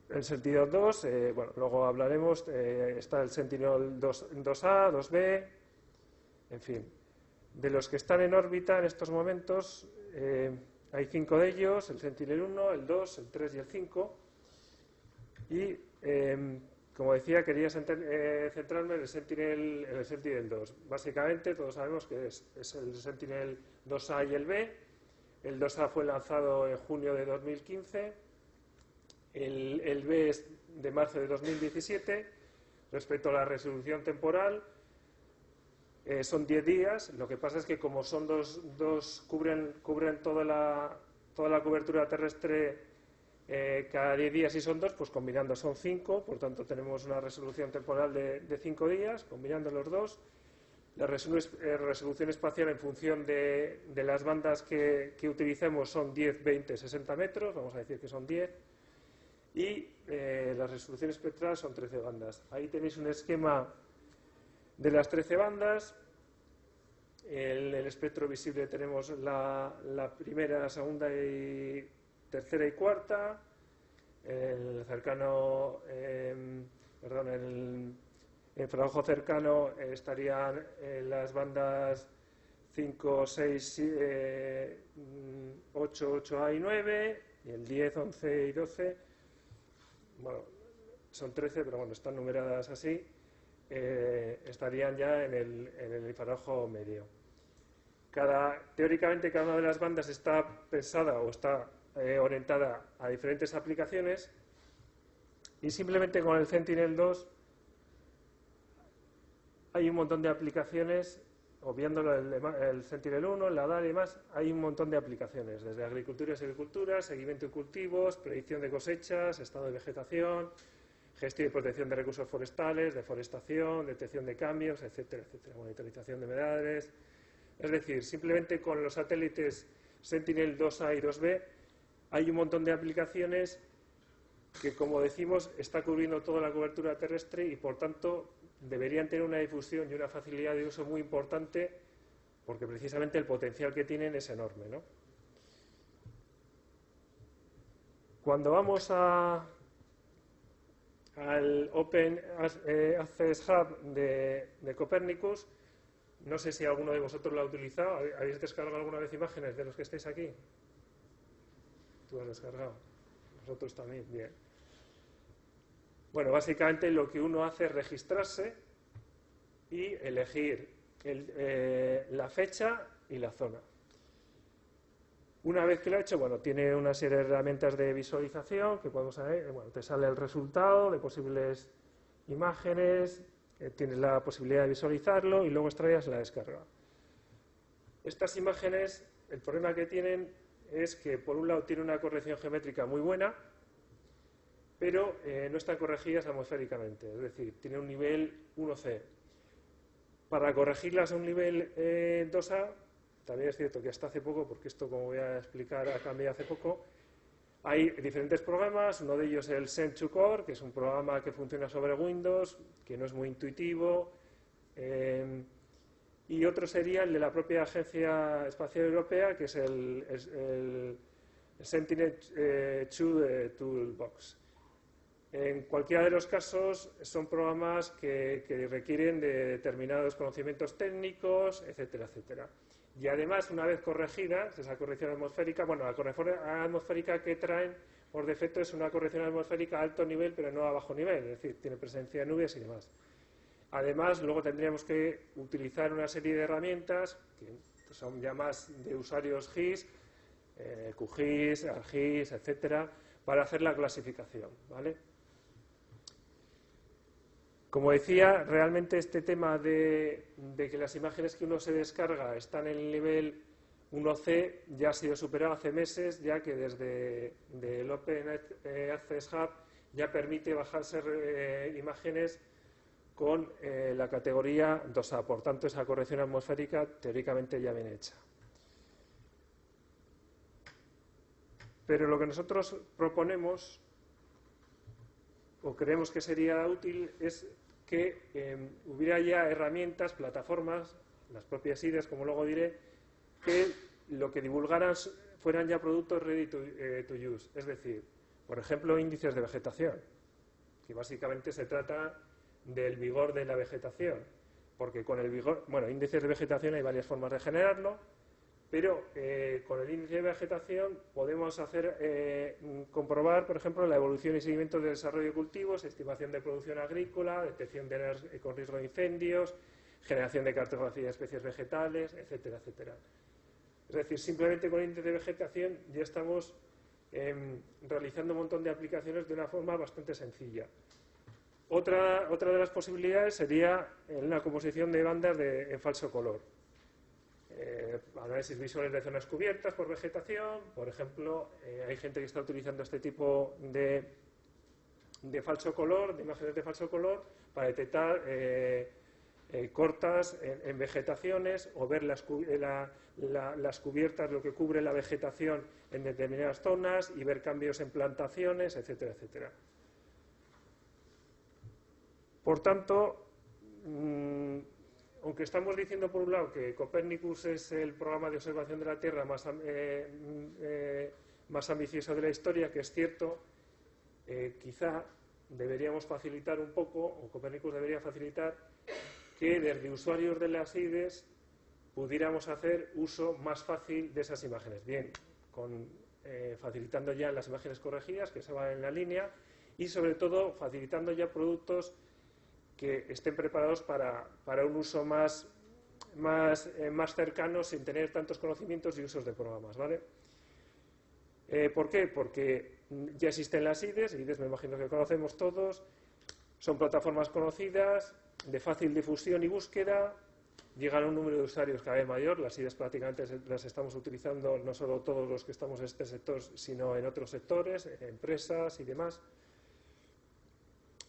El Sentinel-2, bueno, luego hablaremos, está el Sentinel-2A, 2B, en fin. De los que están en órbita en estos momentos, hay 5 de ellos: el Sentinel-1, el 2, el 3 y el 5. Y como decía, quería centrarme en el Sentinel-2. Básicamente, todos sabemos que es el Sentinel-2A y el B. El 2A fue lanzado en junio de 2015. El B es de marzo de 2017. Respecto a la resolución temporal, son 10 días. Lo que pasa es que como son cubren toda la cobertura terrestre cada 10 días, y son 2, pues combinando son 5, por tanto tenemos una resolución temporal de 5 días, combinando los dos. La resolución espacial en función de las bandas que utilicemos son 10, 20, 60 metros, vamos a decir que son 10, y la resolución espectral son 13 bandas. Ahí tenéis un esquema de las 13 bandas. En el espectro visible tenemos la primera, la segunda y tercera y cuarta. El cercano, el infrarrojo cercano estarían las bandas 5, 6, 8, 8A y 9, y el 10, 11 y 12. Bueno, son 13, pero bueno, están numeradas así. Estarían ya en el infrarrojo medio. Teóricamente, cada una de las bandas está pensada o está orientada a diferentes aplicaciones, y simplemente con el Sentinel-2 hay un montón de aplicaciones, obviando el Sentinel-1, el radar y demás. Hay un montón de aplicaciones, desde agricultura y silvicultura, seguimiento de cultivos, predicción de cosechas, estado de vegetación, gestión y protección de recursos forestales, deforestación, detección de cambios, etcétera, etcétera, monitorización de humedades. Es decir, simplemente con los satélites Sentinel-2A y 2B hay un montón de aplicaciones que, como decimos, está cubriendo toda la cobertura terrestre y, por tanto, deberían tener una difusión y una facilidad de uso muy importante, porque precisamente el potencial que tienen es enorme, ¿no? Cuando vamos al Open Access Hub de Copernicus, no sé si alguno de vosotros lo ha utilizado. ¿Habéis descargado alguna vez imágenes de los que estáis aquí? ¿Tú has descargado? Nosotros también, bien. Bueno, básicamente lo que uno hace es registrarse y elegir la fecha y la zona. Una vez que lo ha hecho, bueno, tiene una serie de herramientas de visualización que podemos ver. Bueno, te sale el resultado de posibles imágenes, tienes la posibilidad de visualizarlo y luego extraes la descarga. Estas imágenes, el problema que tienen es que, por un lado, tienen una corrección geométrica muy buena, pero no están corregidas atmosféricamente, es decir, tienen un nivel 1C. Para corregirlas a un nivel 2A, también es cierto que hasta hace poco, porque esto, como voy a explicar, ha cambiado hace poco, hay diferentes programas. Uno de ellos es el Send2Core, que es un programa que funciona sobre Windows, que no es muy intuitivo, y otro sería el de la propia Agencia Espacial Europea, que es el Sentinel-2 Toolbox. En cualquiera de los casos son programas que requieren de determinados conocimientos técnicos, etcétera, etcétera. Y además, una vez corregidas, esa corrección atmosférica, bueno, la corrección atmosférica que traen por defecto es una corrección atmosférica a alto nivel, pero no a bajo nivel, es decir, tiene presencia de nubes y demás. Además, luego tendríamos que utilizar una serie de herramientas que son ya más de usuarios GIS, QGIS, ArcGIS, etcétera, para hacer la clasificación, ¿vale? Como decía, realmente este tema de que las imágenes que uno se descarga están en el nivel 1C ya ha sido superado hace meses, ya que desde el Open Access Hub ya permite bajarse imágenes con la categoría 2A. Por tanto, esa corrección atmosférica teóricamente ya viene hecha. Pero lo que nosotros proponemos, o creemos que sería útil, es que hubiera ya herramientas, plataformas, las propias IDES, como luego diré, que lo que divulgaran fueran ya productos ready to use. Es decir, por ejemplo, índices de vegetación, que básicamente se trata del vigor de la vegetación, porque con el vigor, bueno, índices de vegetación hay varias formas de generarlo, pero con el índice de vegetación podemos comprobar, por ejemplo, la evolución y seguimiento del desarrollo de cultivos, estimación de producción agrícola, detección de áreas con riesgo de incendios, generación de cartografía de especies vegetales, etcétera, etcétera. Es decir, simplemente con el índice de vegetación ya estamos realizando un montón de aplicaciones de una forma bastante sencilla. Otra de las posibilidades sería una composición de bandas en falso color. Análisis visuales de zonas cubiertas por vegetación, por ejemplo, hay gente que está utilizando este tipo de falso color, de imágenes de falso color, para detectar cortas en vegetaciones o ver las cubiertas, lo que cubre la vegetación en determinadas zonas y ver cambios en plantaciones, etcétera, etcétera. Por tanto, aunque estamos diciendo por un lado que Copernicus es el programa de observación de la Tierra más ambicioso de la historia, que es cierto, quizá deberíamos facilitar un poco, o Copernicus debería facilitar, que desde usuarios de las IDES pudiéramos hacer uso más fácil de esas imágenes. Bien, facilitando ya las imágenes corregidas, que se van en la línea, y sobre todo facilitando ya productos que estén preparados para un uso más cercano, sin tener tantos conocimientos y usos de programas, ¿vale? ¿Por qué? Porque ya existen las IDES me imagino que conocemos todos, son plataformas conocidas, de fácil difusión y búsqueda, llegan a un número de usuarios cada vez mayor. Las IDES prácticamente las estamos utilizando no solo todos los que estamos en este sector, sino en otros sectores, empresas y demás.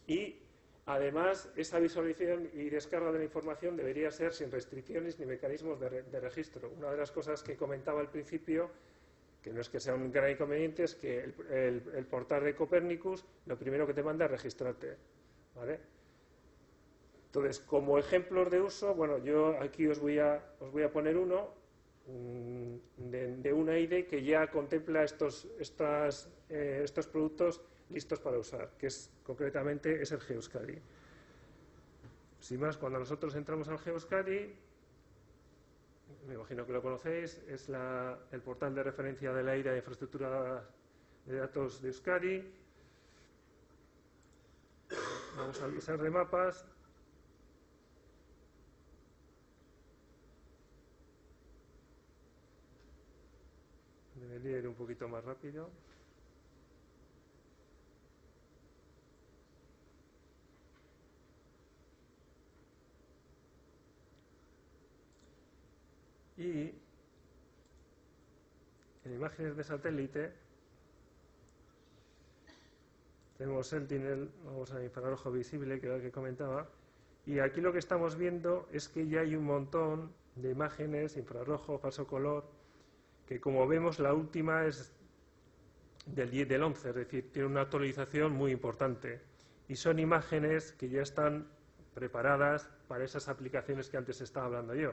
Y además, esa visualización y descarga de la información debería ser sin restricciones ni mecanismos de registro. Una de las cosas que comentaba al principio que no es que sea un gran inconveniente, es que el portal de Copernicus lo primero que te manda es registrarte, ¿vale? Entonces, como ejemplos de uso, bueno, yo aquí os voy a poner uno de una IDE que ya contempla estos productos listos para usar, que concretamente es el GeoEuskadi. Sin más, cuando nosotros entramos al GeoEuskadi, me imagino que lo conocéis, es el portal de referencia de la IDE de infraestructura de datos de Euskadi. Vamos a avisar de mapas. Debería ir un poquito más rápido. Y en imágenes de satélite tenemos Sentinel, vamos a infrarrojo visible, que era el que comentaba, y aquí lo que estamos viendo es que ya hay un montón de imágenes, infrarrojo, falso color, que como vemos la última es del 11, es decir, tiene una actualización muy importante, y son imágenes que ya están preparadas para esas aplicaciones que antes estaba hablando yo.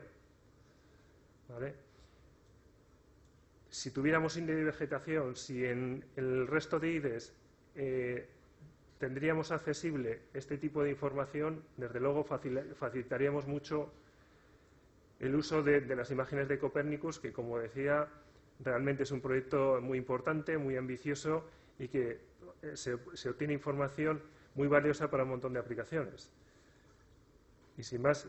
¿Vale? Si tuviéramos IDE de vegetación, si en el resto de IDEs tendríamos accesible este tipo de información, desde luego facilitaríamos mucho el uso de las imágenes de Copernicus, que, como decía, realmente es un proyecto muy importante, muy ambicioso y que se obtiene información muy valiosa para un montón de aplicaciones. Y sin más,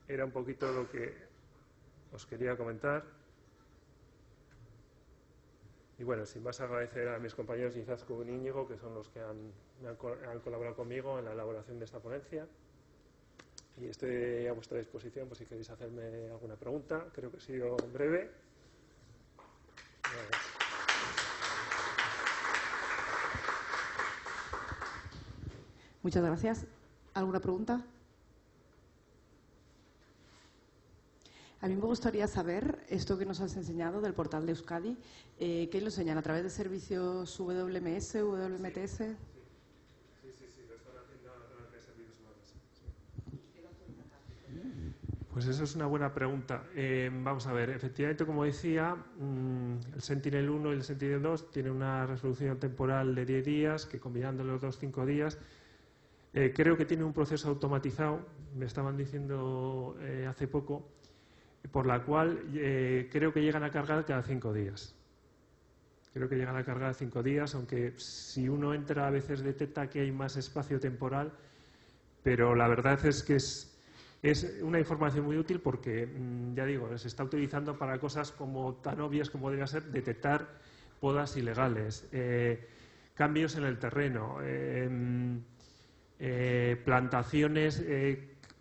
era un poquito lo que os quería comentar. Y bueno, sin más, agradecer a mis compañeros Izaskun y Íñigo, que son los que han colaborado conmigo en la elaboración de esta ponencia. Y estoy a vuestra disposición por si queréis hacerme alguna pregunta. Creo que he sido breve. Muchas gracias. ¿Alguna pregunta? A mí me gustaría saber esto que nos has enseñado del portal de Euskadi. ¿Qué lo enseñan? ¿A través de servicios WMS, WMTS? Sí, lo están haciendo a través de servicios web. Pues eso es una buena pregunta. Vamos a ver, efectivamente, como decía, el Sentinel 1 y el Sentinel 2 tienen una resolución temporal de 10 días, que combinando los dos, 5 días. Creo que tiene un proceso automatizado, me estaban diciendo hace poco, por la cual creo que llegan a cargar cada 5 días. Creo que llegan a cargar 5 días, aunque si uno entra a veces detecta que hay más espacio temporal, pero la verdad es que es una información muy útil porque, ya digo, se está utilizando para cosas como tan obvias como podría ser detectar podas ilegales, cambios en el terreno, plantaciones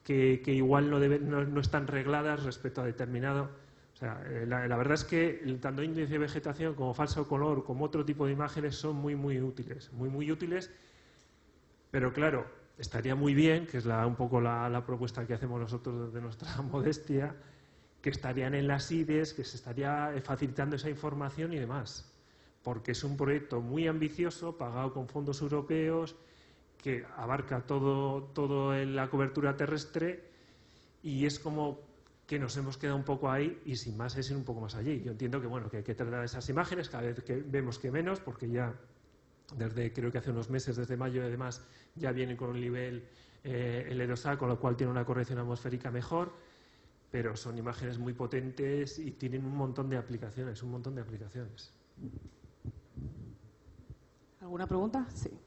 que igual no están regladas respecto a determinado. O sea, la verdad es que tanto índice de vegetación como falso color, como otro tipo de imágenes son muy útiles, muy útiles. Pero claro, estaría muy bien, que es un poco la propuesta que hacemos nosotros desde nuestra modestia, que estarían en las IDES, que se estaría facilitando esa información y demás, porque es un proyecto muy ambicioso, pagado con fondos europeos, que abarca todo en la cobertura terrestre, y es como que nos hemos quedado un poco ahí y sin más es ir un poco más allí. Yo entiendo que bueno, que hay que tratar esas imágenes, cada vez que vemos que menos, porque ya creo que hace unos meses, desde mayo y demás, ya vienen con un nivel L2A, con lo cual tiene una corrección atmosférica mejor, pero son imágenes muy potentes y tienen un montón de aplicaciones, ¿Alguna pregunta? Sí.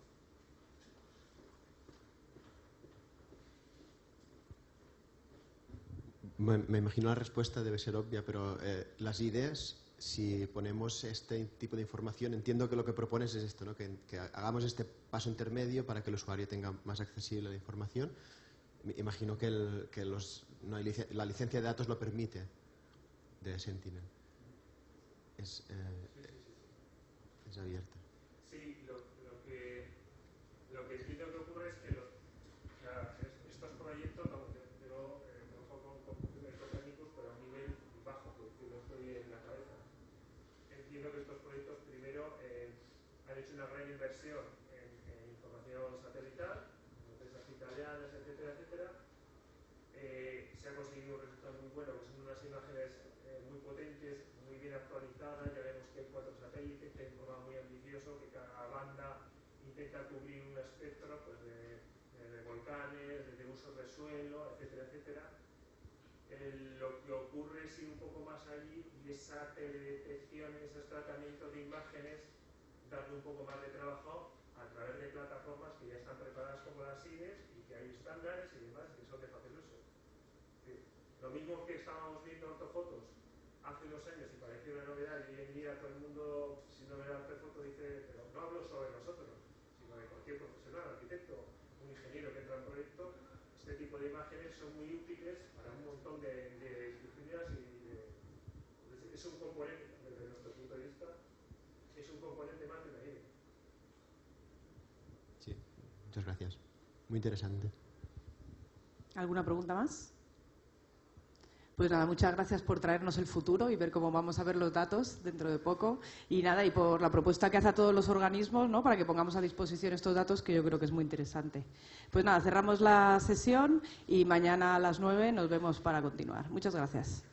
Me imagino la respuesta debe ser obvia, pero las IDEs, si ponemos este tipo de información, entiendo que lo que propones es esto, ¿no? Que hagamos este paso intermedio para que el usuario tenga más accesible la información. Imagino que la licencia de datos lo permite de Sentinel. Es abierta. Sí, lo que entiendo que ocurre es que estos proyectos, pero trabajo con Copernicus, pero a un nivel bajo, que lo estoy en la cabeza. han hecho una gran inversión en información satelital, empresas italianas, etcétera, etcétera. Se ha conseguido un resultado muy bueno, que son unas imágenes muy potentes, muy bien actualizadas. Ya vemos que hay 4 satélites, que hay un programa muy ambicioso, que cada banda intenta cubrir un espectro pues, de volcanes, de usos de suelo, etcétera, etcétera. Lo que ocurre es ir un poco más allí y esa teledetección, esos tratamientos de imágenes, darle un poco más de trabajo a través de plataformas que ya están preparadas como las IDES y que hay estándares y demás que son de fácil uso. Lo mismo que estábamos viendo ortofotos hace 2 años y parecía una novedad, y hoy en día todo el mundo, si no ve la ortofoto, dice, pero no hablo sobre nosotros, sino de cualquier profesional, arquitecto, un ingeniero que entra en proyecto. Este tipo de imágenes son muy útiles para un montón de disciplinas y es un componente, desde nuestro punto de vista, es un componente más de la IDE. Sí, muchas gracias. Muy interesante. ¿Alguna pregunta más? Pues nada, muchas gracias por traernos el futuro y ver cómo vamos a ver los datos dentro de poco. Y nada, y por la propuesta que hace a todos los organismos, ¿no?, para que pongamos a disposición estos datos, que yo creo que es muy interesante. Pues nada, cerramos la sesión y mañana a las 9 nos vemos para continuar. Muchas gracias.